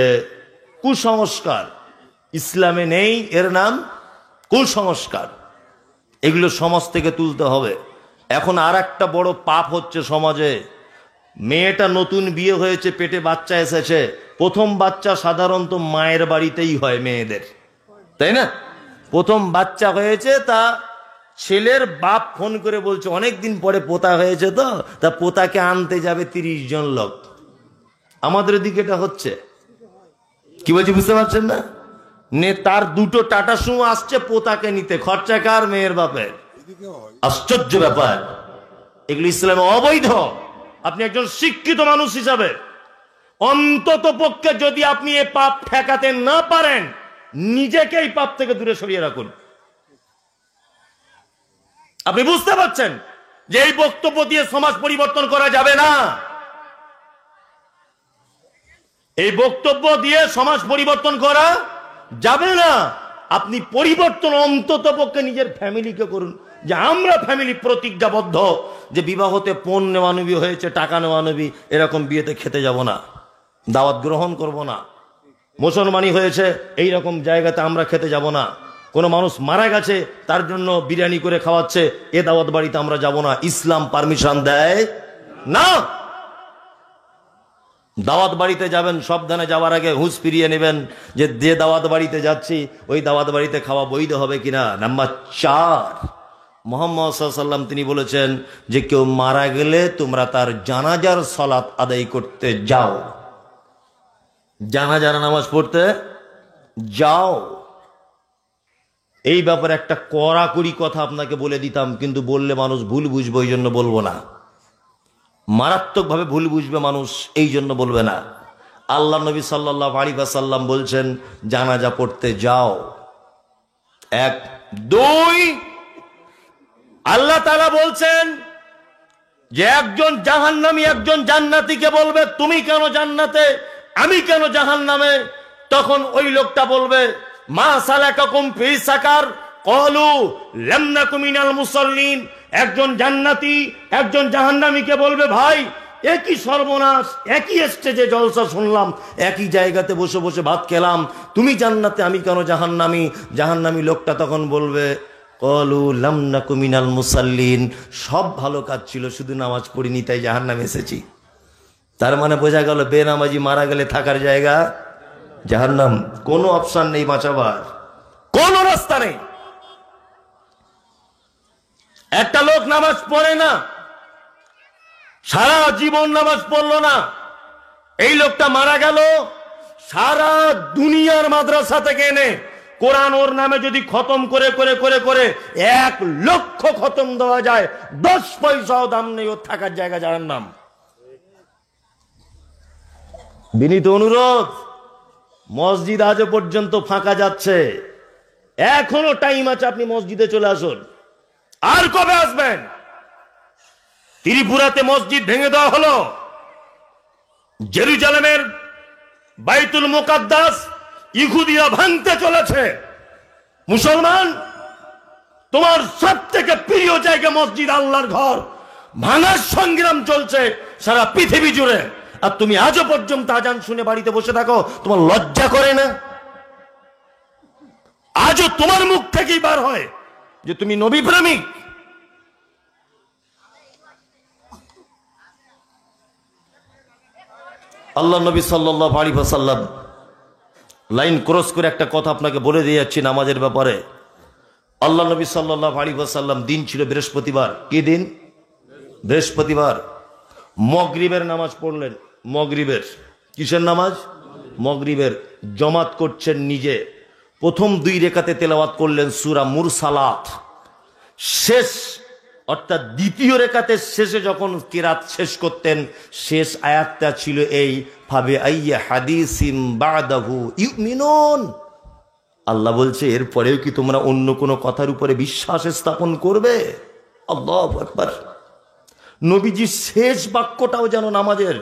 কুসংস্কার ইসলামে নেই, এর নাম কুসংস্কার। এগুলো সমাজ থেকে তুলতে হবে। এখন আর একটা বড় পাপ হচ্ছে সমাজে, মেয়েটা নতুন বিয়ে হয়েছে, পেটে বাচ্চা এসেছে, প্রথম বাচ্চা সাধারণত মায়ের বাড়িতেই হয় মেয়েদের, তাই না? প্রথম বাচ্চা হয়েছে, তা ছেলের বাপ ফোন করে বলছে অনেকদিন পরে পোতা হয়েছে, তো তা পোতাকে আনতে যাবে 30 জন লোক। আমাদের দিকে এটা হচ্ছে। কি বলছি বুঝতে পারছেন না? তার 2টো টাটা সুমো আসছে পোতাকে নিতে, খরচা কার? মেয়ের বাপের। আশ্চর্য ব্যাপার, এগুলো ইসলামে অবৈধ। আপনি একজন শিক্ষিত মানুষ হিসাবে অন্তত পক্ষে যদি আপনি এ পাপ ঠেকাতে না পারেন, নিজেকে এই পাপ থেকে দূরে সরিয়ে রাখুন। আপনি বুঝতে পারছেন যে এই বক্তব্য দিয়ে সমাজ পরিবর্তন করা যাবে না। এই বক্তব্য দিয়ে সমাজ পরিবর্তন করা যাবে না। আপনি পরিবর্তন অন্তত পক্ষে নিজের ফ্যামিলিকে করুন, যে আমরা ফ্যামিলি প্রতিজ্ঞাবদ্ধ যে বিবাহতে পণ নেওয়ানবি হয়েছে, টাকা নেওয়ানবি, এরকম বিয়েতে খেতে যাব না, দাওয়াত গ্রহণ করব না। মুসলমানি হয়েছে, এই রকম জায়গাতে আমরা খেতে যাব না। কোনো মানুষ মারা গেছে, তার জন্য বিরিয়ানি করে খাওয়াচ্ছে, এ দাওয়াত বাড়িতে আমরা যাব না। ইসলাম পারমিশন দেয় না। দাওয়াত বাড়িতে যাবেন, সাবধানে যাওয়ার আগে হুঁশ ফিরিয়ে নেবেন যে দাওয়াত বাড়িতে যাচ্ছি ওই দাওয়াত বাড়িতে খাওয়া বৈধ হবে কিনা। নাম্বার 4, মুহাম্মদ সাল্লাল্লাহু আলাইহি ওয়াসাল্লাম তিনি বলেছেন যে কেউ মারা গেলে তোমরা তার জানাজার সালাত আদায় করতে যাও, জানাজার নামাজ পড়তে যাও। এই ব্যাপারে একটা কড়াকড়ি কথা আপনাকে বলে দিতাম, কিন্তু বললে মানুষ ভুল বুঝবে, ওই জন্য বলবো না। মারাত্মকভাবে ভুল বুঝবে মানুষ, এই জন্য বলবে না। আল্লাহ নবী সাল্লাল্লাহু আলাইহি ওয়াসাল্লাম বলছেন জানাজা পড়তে যাও। এক, দুই, আল্লাহ তাআলা বলছেন যে একজন জাহান্নামী একজন জান্নাতীকে বলবে তুমি কেন জান্নাতে, আমি কেন জাহান্নামে? তখন ওই লোকটা বলবে মা সালাকাকুম ফি সাকার ক্বালু লাম নাকু মিনাল মুসাল্লিন। একজন জান্নাতী একজন জাহান্নামীকে বলবে ভাই একই সর্বনাশ, একই স্টেজে জলসা শুনলাম, একই জায়গাতে বসে বসে ভাত খেলাম, তুমি জান্নাতে আমি কেন জাহান্নামী? জাহান্নামী লোকটা তখন বলবে ক্বালু লাম নাকু মিনাল মুসাল্লিন, সব ভালো কাজ ছিল শুধু নামাজ পড়িনি তাই জাহান্নামে এসেছি। তার মানে বোঝা গেল বেনামাজি মারা গেলে থাকার জায়গা জাহান্নাম, কোনো অপশন নেই বাঁচাবার, কোনো রাস্তা নেই। একটা লোক নামাজ পড়ে না, সারা জীবন নামাজ পড়লো না, এই লোকটা মারা গেল, সারা দুনিয়ার মাদ্রাসা থেকে এনে কোরআন ওর নামে যদি খতম করে করে করে করে 1 লক্ষ খতম দেওয়া যায় 10 পয়সাও দাম নেই, ওর থাকার জায়গা জাহান্নাম। বিনীত অনুরোধ, মসজিদ আজও পর্যন্ত ফাঁকা যাচ্ছে, এখনো টাইম আছে, আপনি মসজিদে চলে আসুন। আর কবে আসবেন? ত্রিপুরাতে মসজিদ ভেঙে দেওয়া হলো, জেরুজালেমের বাইতুল মুকাদ্দাস ইহুদিরা ভাঙতে চলেছে। মুসলমান, তোমার সব থেকে প্রিয় জায়গা মসজিদ, আল্লাহর ঘর, ভাঙার সংগ্রাম চলছে সারা পৃথিবী জুড়ে, আর তুমি আজও পর্যন্ত আজান শুনে বাড়িতে বসে থাকো, তোমার লজ্জা করে না? আজও তোমার মুখ থেকেই বার হয় যে তুমি নবী প্রেমিক। আল্লাহ নবী সাল্লাল্লাহু আলাইহি ওয়াসাল্লাম লাইন ক্রস করে একটা কথা আপনাকে বলে দিয়ে যাচ্ছি নামাজের ব্যাপারে। আল্লাহ নবী সাল্লাল্লাহু আলাইহি ওয়াসাল্লাম, দিন ছিল বৃহস্পতিবার। কি দিন? বৃহস্পতিবার। মাগরিবের নামাজ পড়লেন। মাগরিবের কিসের নামাজ? মাগরিবের। জামাত করছেন নিজে। প্রথম 2 রেকাতে তেলাওয়াত করলেন সূরা মুরসালাত। শেষ অর্থাৎ দ্বিতীয় রেকাতের শেষে যখন কিরাত শেষ করতেন, শেষ আয়াতটা ছিল এই ফাবি আইয়্যা হাদিসিম বাদাহু ইউমিনুন। আল্লাহ বলছে এরপরেও কি তোমরা অন্য কোনো কথার উপরে বিশ্বাস স্থাপন করবে? আল্লাহু আকবার। নবীজির শেষ বাক্যটাও যেন নামাজের।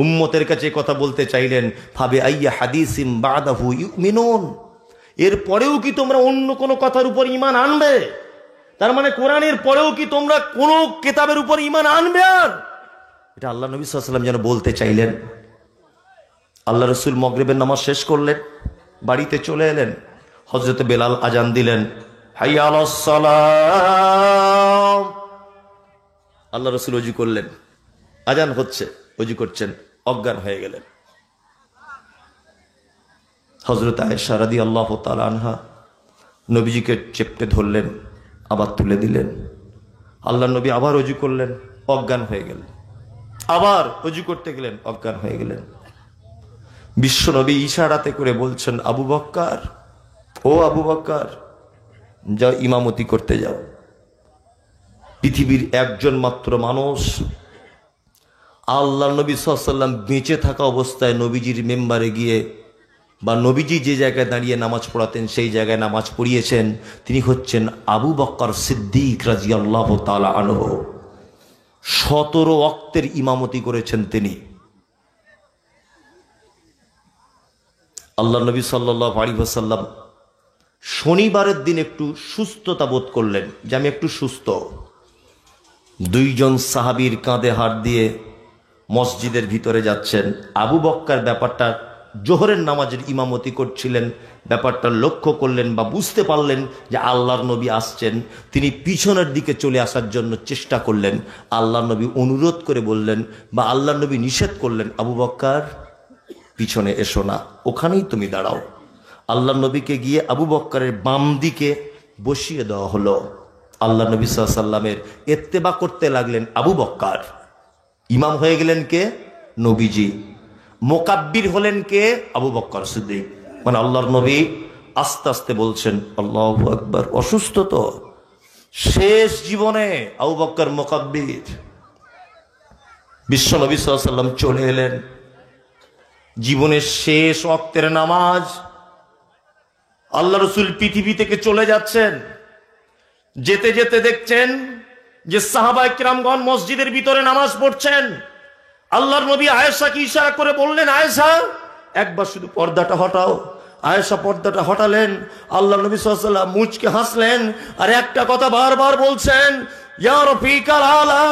উম্মতের কাছে কথা বলতে চাইলেন ফাবি আইয়্যা হাদিসিম বাদাহু ইউমিনুন, এরপরেও কি তোমরা অন্য কোনো কথার উপর ঈমান আনবে? তার মানে কোরআনের পরেও কি তোমরা কোন কিতাবের উপর ঈমান আনবে? আর এটা আল্লাহ নবী সাল্লাল্লাহু আলাইহি ওয়াসাল্লাম যেন বলতে চাইলেন। আল্লাহ রাসূল মাগরিবের নামাজ শেষ করলেন, বাড়িতে চলে এলেন। হযরত বেলাল আজান দিলেন, হাইয়া আলাস সালাম। আল্লাহ রাসূল ওযু করলেন, আজান হচ্ছে, ওযু করছেন, অজ্ঞান হয়ে গেলেন। হযরত আয়েশা রাদিয়াল্লাহু তাআলা আনহা নবীজিকে চেপটে ধরলেন, আবার তুলে দিলেন। আল্লাহ নবী আবার ওযু করলেন, অজ্ঞান হয়ে গেলেন। আবার ওযু করতে গেলেন, অজ্ঞান হয়ে গেলেন। বিশ্ব নবী ইশারাতে করে বলছেন, আবু বকর, ও আবু বকর, যাও ইমামতি করতে যাও। পৃথিবীর একজন মাত্র মানুষ আল্লাহ নবী সাল্লাল্লাহু আলাইহি ওয়াসাল্লাম বেঁচে থাকা অবস্থায় নবীজির মেম্বারে গিয়ে বা নবীজি যে জায়গায় দাঁড়িয়ে নামাজ পড়াতেন সেই জায়গায় নামাজ পড়িয়েছেন, তিনি হচ্ছেন আবু বকর সিদ্দিক রাদিয়াল্লাহু তাআলা আনহু। 17 ওয়াক্তের ইমামতি করেছেন তিনি। আল্লাহ নবী সাল্লাল্লাহু আলাইহি ওয়াসাল্লাম শনিবারের দিন একটু সুস্থতা বোধ করলেন যে আমি একটু সুস্থ। 2 জন সাহাবীর কাঁধে হাত দিয়ে মসজিদের ভিতরে যাচ্ছেন। আবু বকর ব্যাপারটা জোহরের নামাজের ইমামতি করছিলেন, ব্যাপারটা লক্ষ্য করলেন বা বুঝতে পারলেন যে আল্লাহর নবী আসছেন। তিনি পিছনের দিকে চলে আসার জন্য চেষ্টা করলেন। আল্লাহর নবী অনুরোধ করে বললেন বা আল্লাহর নবী নিষেধ করলেন, আবু বকর পিছনে এসো না, ওখানেই তুমি দাঁড়াও। আল্লাহর নবীকে গিয়ে আবু বকরের বাম দিকে বসিয়ে দেওয়া হলো। আল্লাহ নবী সাল্লাল্লাহু আলাইহি সাল্লামের ইত্তেবা করতে লাগলেন আবু বকর। ইমাম হয়ে গেলেন কে? নবীজি। মুকাব্বির হলেন কে? আবু বকর সিদ্দিক। মানে আল্লাহর নবী আস্তে আস্তে বলছেন আল্লাহু আকবার। অসুস্থ তো, শেষ জীবনে আবু বকর মুকাব্বির। বিশ্ব নবী সাল্লাল্লাহু আলাইহি সাল্লাম চলে এলেন, জীবনের শেষ ওয়াক্তের নামাজ। আল্লাহ রাসূল পৃথিবী থেকে চলে যাচ্ছেন, যেতে যেতে দেখছেন যে সাহাবায়ে কিরামগণ মসজিদের ভিতরে নামাজ পড়ছেন। আল্লাহর নবী আয়েশাকে ইশারা করে বললেন, আয়েশা একবার শুধু পর্দাটা হটাও। আয়েশা পর্দাটা হটালেন। আল্লাহ নবী সাল্লাল্লাহু আলাইহি ওয়াসাল্লাম মুচকে হাসলেন আর একটা কথা বারবার বলছেন, ইয়া রফিকাল আলা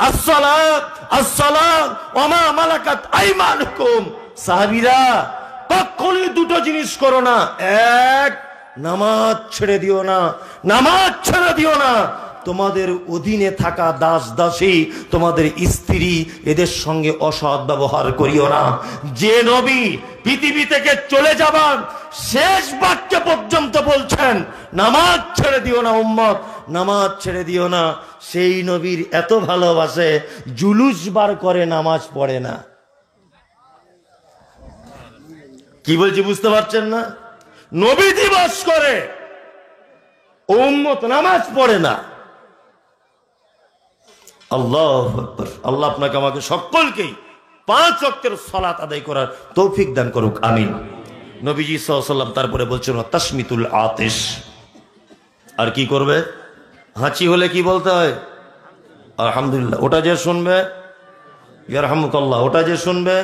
আসসালাত আসসালাত ওয়া মা মালাকাত আইমানুকুম। সাহাবীরা, কখনোই দুটো জিনিস করো না। এক, নামাজ ছেড়ে দিও না, নামাজ ছেড়ে দিও না। তোমাদের অধীনে থাকা দাস দাসী, তোমাদের স্ত্রী, এদের সঙ্গে অসৎ ব্যবহার করিও না। যে নবী পৃথিবী থেকে চলে যাবার শেষ বাক্য পর্যন্ত বলছেন নামাজ ছেড়ে দিও না উম্মত, নামাজ ছেড়ে দিও না, সেই নবীর এত ভালোবাসে জুলুস বার করে নামাজ পড়ে না। কি বলছি বুঝতে পারছেন না? নবী দিবস করে, উম্মত নামাজ পড়ে না। আল্লাহু আকবার। আল্লাহ আপনাকে আমাকে সকলকেই 5 ওয়াক্তের সালাত আদায় করার তৌফিক দান করুক, আমিন। নবীজি সাল্লাল্লাহু আলাইহি ওয়াসাল্লাম তারপরে বলছেন তাসমিতুল আতিশ। আর কি করবে? হাঁচি হলে কি বলতে হয়? আলহামদুলিল্লাহ। ওটা যে শুনবে ইয়ারহামুকাল্লাহ, ওটা যে শুনবে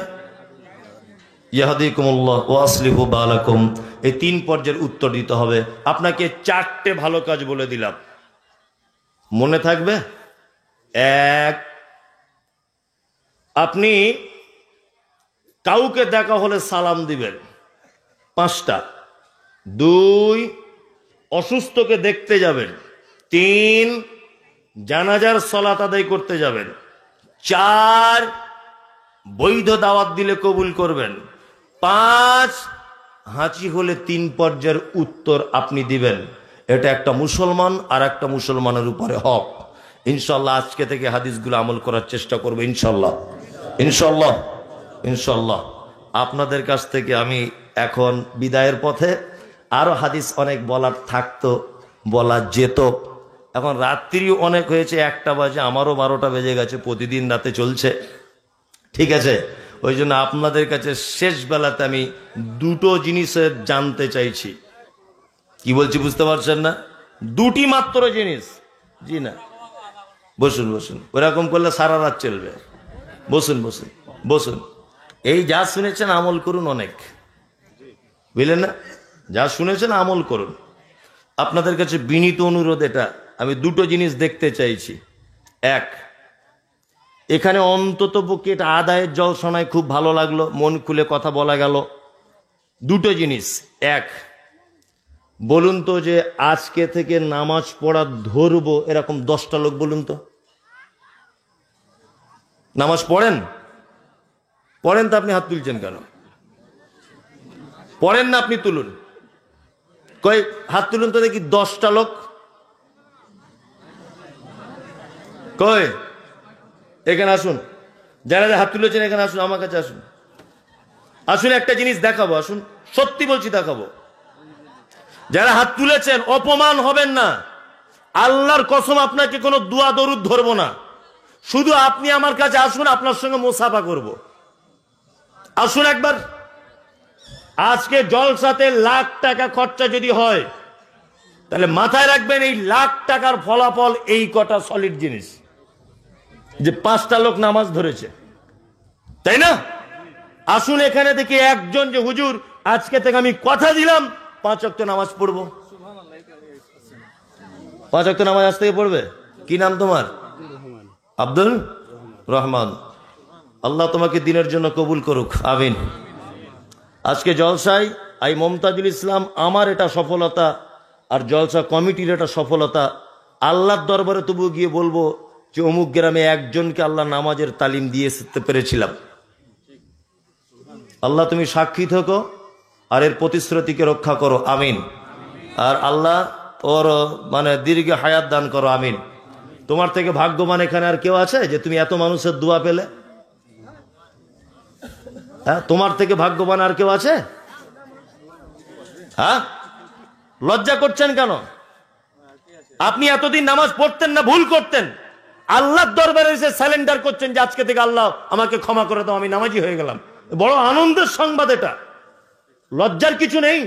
ইয়াহদিকুমুল্লাহ ওয়া আসলিহু বালাকুম। এই 3 পর্যায়ের উত্তর দিতে হবে। আপনাকে 4টে ভালো কাজ বলে দিলাম, মনে থাকবে? 1, আপনি কাউকে দেখা হলে সালাম দিবেন 5টা। 2, অসুস্থকে দেখতে যাবেন। 3, জানাজার সালাত আদায় করতে যাবেন। 4, বৈধ দাওয়াত দিলে কবুল করবেন। 5, হাঁচি হলে 3 পর্যায়ের উত্তর আপনি দিবেন। এটা একটা মুসলমান আর একটা মুসলমানের উপরে হক। ইনশাল্লাহ আজকে থেকে হাদিসগুলো আমল করার চেষ্টা করবো ইনশাল্লাহ, ইনশাল্লাহ, ইনশাল্লাহ। আপনাদের কাছ থেকে আমি এখন বিদায়ের পথে। আরো হাদিস অনেক বলার থাকতো, বলা যেত। এখন রাত্রিও অনেক হয়েছে, 1টা বাজে, আমারও 12টা বেজে গেছে, প্রতিদিন রাতে চলছে, ঠিক আছে? ওই জন্য আপনাদের কাছে শেষ বেলাতে আমি 2টো জিনিসের জানতে চাইছি। কি বলছি বুঝতে পারছেন না? 2টি মাত্র জিনিস। জি না, বসুন বসুন, ওরকম করলে সারা রাত চলবে। বসুন বসুন বসুন। এই যা শুনেছেন আমল করুন, অনেক, বুঝলেন না? যা শুনেছেন আমল করুন। আপনাদের কাছে বিনীত অনুরোধ, এটা আমি 2টো জিনিস দেখতে চাইছি। 1, এখানে অন্তত পক্ষে এটা আদায়ের জলসনায় খুব ভালো লাগলো, মন খুলে কথা বলা গেল। 2টো জিনিস। 1, বলুন তো যে আজকে থেকে নামাজ পড়া ধরবো এরকম 10টা লোক বলুন তো। নামাজ পড়েন? পড়েন তো আপনি হাত তুলছেন কেন? পড়েন না আপনি তুলুন। কই হাত তুলুন তো দেখি 10টা লোক। কই এখানে আসুন, যারা হাত তুলেছেন এখানে আসুন, আমার কাছে আসুন। আসুন, একটা জিনিস দেখাবো, আসুন, সত্যি বলছি দেখাবো। যারা হাত তুলেছেন অপমান হবেন না, আল্লাহর কসম আপনাকে কোনো দোয়া দরুদ ধরবো না, শুধু আপনি আমার কাছে আসুন, আপনার সঙ্গে মুসাফা করব। আসুন একবার। আজকে জলসাতে লাখ টাকা খরচা যদি হয়, তাহলে মাথায় রাখবেন এই লাখ টাকার ফলাফল এই কটা সলিড জিনিস, যে 5টা লোক নামাজ ধরেছে, তাই না? আসুন এখানে দেখি একজন যে হুজুর আজকে থেকে আমি কথা দিলাম 5 ওয়াক্ত নামাজ পড়বো। 5 ওয়াক্ত নামাজ আজ থেকে পড়বে। কি নাম তোমার? আব্দুল রহমান। আল্লাহ তোমাকে দিনের জন্য কবুল করুক, আমিন। আজকে জলসায় আই মমতাজুল ইসলাম, আমার এটা সফলতা, আর জলসা কমিটির এটা সফলতা। আল্লাহর দরবারে তবু গিয়ে বলবো যে অমুক গ্রামে একজনকে আল্লাহ নামাজের তালিম দিয়ে পেরেছিলাম। আল্লাহ তুমি সাক্ষী থাকো আর এর প্রতিশ্রুতিকে রক্ষা করো, আমিন। আর আল্লাহ ওর মানে দীর্ঘ হায়াত দান করো, আমিন। তোমার থেকে ভাগ্যবান এখানে আর কেউ আছে যে তুমি এত মানুষের দোয়া পেলে? হ্যাঁ, তোমার থেকে ভাগ্যবান আর কেউ আছে? হ্যাঁ, লজ্জা করছেন কেন? আপনি এতদিন নামাজ পড়তেন না, ভুল করতেন, আল্লাহর দরবারে এসে স্যালেন্ডার করছেন যে আজকে থেকে আল্লাহ আমাকে ক্ষমা করে দাও, আমি নামাজি হয়ে গেলাম। বড় আনন্দের সংবাদ এটা, লজ্জার কিছু নেই।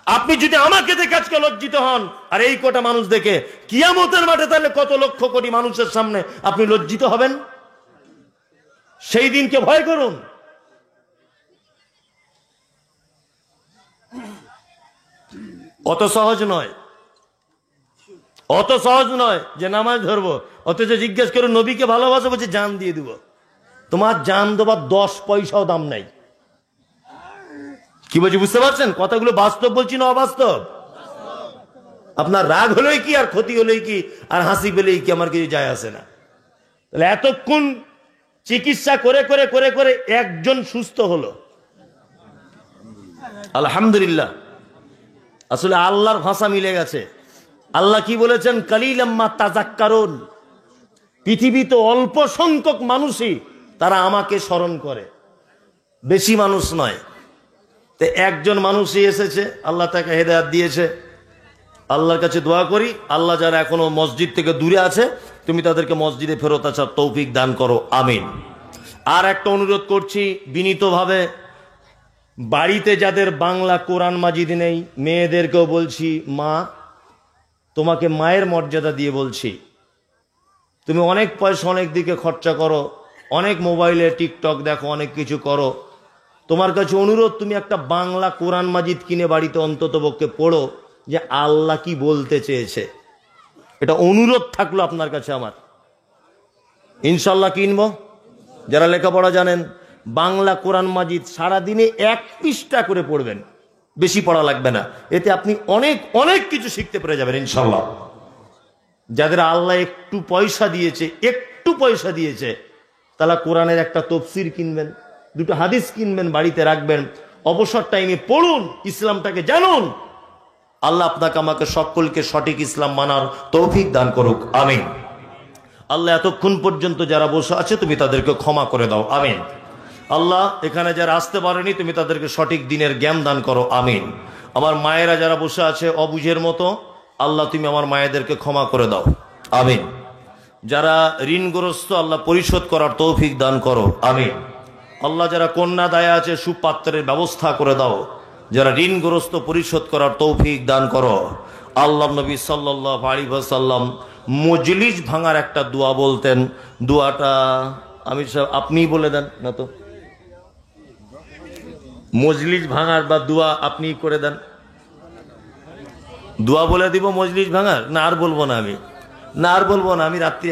আপনি যদি আমাকে দেখে আজকে লজ্জিত হন আর এই কটা মানুষ দেখে, কিয়ামতের মাঠে তাহলে কত লক্ষ কোটি মানুষের সামনে আপনি লজ্জিত হবেন? সেই দিনকে ভয় করুন। অত সহজ নয়, অত সহজ নয় যে নামাজ ধরবো, অথচ জিজ্ঞেস করো নবীকে ভালোবাসো, বলছে জান দিয়ে দিব। তোমার জান দেবার 10 পয়সাও দাম নাই। কি বলছি বুঝতে পারছেন? কথাগুলো বাস্তব বলছি না অবাস্তব? আপনার রাগ হলেই কি আর ক্ষতি হলেই কি আর হাসি পেলেই কি, আমার কিছু যায় আসে না। তাহলে এতক্ষণ চিকিৎসা করে করে করে করে একজন সুস্থ হলো, আলহামদুলিল্লাহ। আসলে আল্লাহর ভাষা মিলে গেছে। আল্লাহ কি বলেছেন? কালিলাম্মা তাযাক্কারুন। পৃথিবীতে অল্প সংখ্যক মানুষই তারা আমাকে স্মরণ করে, বেশি মানুষ নয়। তো একজন মানুষই এসেছে, আল্লাহ তাকে হেদায়েত দিয়েছে। আল্লাহর কাছে দোয়া করি, আল্লাহ যারা এখনো মসজিদ থেকে দূরে আছে, তুমি তাদেরকে মসজিদে ফেরত আসার তৌফিক দান করো, আমিন। আর একটা অনুরোধ করছি বিনীতভাবে, বাড়িতে যাদের বাংলা কোরআন মাজিদ নেই, মেয়েদেরকেও বলছি, মা তোমাকে মায়ের মর্যাদা দিয়ে বলছি, তুমি অনেক পয়সা অনেক দিকে খরচা করো, অনেক মোবাইলে টিকটক দেখো, অনেক কিছু করো, তোমার কাছে অনুরোধ, তুমি একটা বাংলা কোরআন মাজিদ কিনে বাড়িতে অন্তত পক্ষে পড়ো, যে আল্লাহ কি বলতে চেয়েছে। এটা অনুরোধ থাকলো আপনার কাছে আমার। ইনশাল্লাহ কিনবো। যারা লেখাপড়া জানেন, বাংলা কোরআন মাজিদ সারাদিনে 1 পৃষ্ঠা করে পড়বেন, বেশি পড়া লাগবে না। এতে আপনি অনেক অনেক কিছু শিখতে পেরে যাবেন ইনশাল্লাহ। যাদের আল্লাহ একটু পয়সা দিয়েছে, তারা কোরআনের একটা তফসির কিনবেন, 2টো হাদিস কিনবেন, বাড়িতে রাখবেন, অবসর টাইমে পড়ুন, ইসলামটাকে জানুন। আল্লাহ আপনাকে আমাকে সকলকে সঠিক ইসলাম মানার তৌফিক দান করুক, আমিন। আল্লাহ এতক্ষণ পর্যন্ত যারা বসে আছে তুমি তাদেরকে ক্ষমা করে দাও, আমিন। আল্লাহ এখানে যারা আসতে পারেনি তুমি তাদেরকে সঠিক দিনের জ্ঞান দান করো, আমিন। আমার মায়েরা যারা বসে আছে অবুঝের মতো, আল্লাহ তুমি আমার মায়েদেরকে ক্ষমা করে দাও, আমিন। যারা ঋণগ্রস্ত, আল্লাহ পরিশোধ করার তৌফিক দান করো, আমিন। আল্লাহ যারা কন্যা দায়ে আছে সুপাত্রের ব্যবস্থা করে দাও, যারা ঋণগ্রস্ত পরিশোধ করার তৌফিক দান করো। আল্লাহ নবী সাল্লাল্লাহু আলাইহি ওয়াসাল্লাম মজলিস ভাঙার একটা দোয়া বলতেন, দোয়াটা আপনিই বলে দেন না তো, মজলিস ভাঙার বা দোয়া আপনিই করে দেন। দোয়া বলে দিব মজলিস ভাঙার? না আর বলবো না, আমি রাত্রি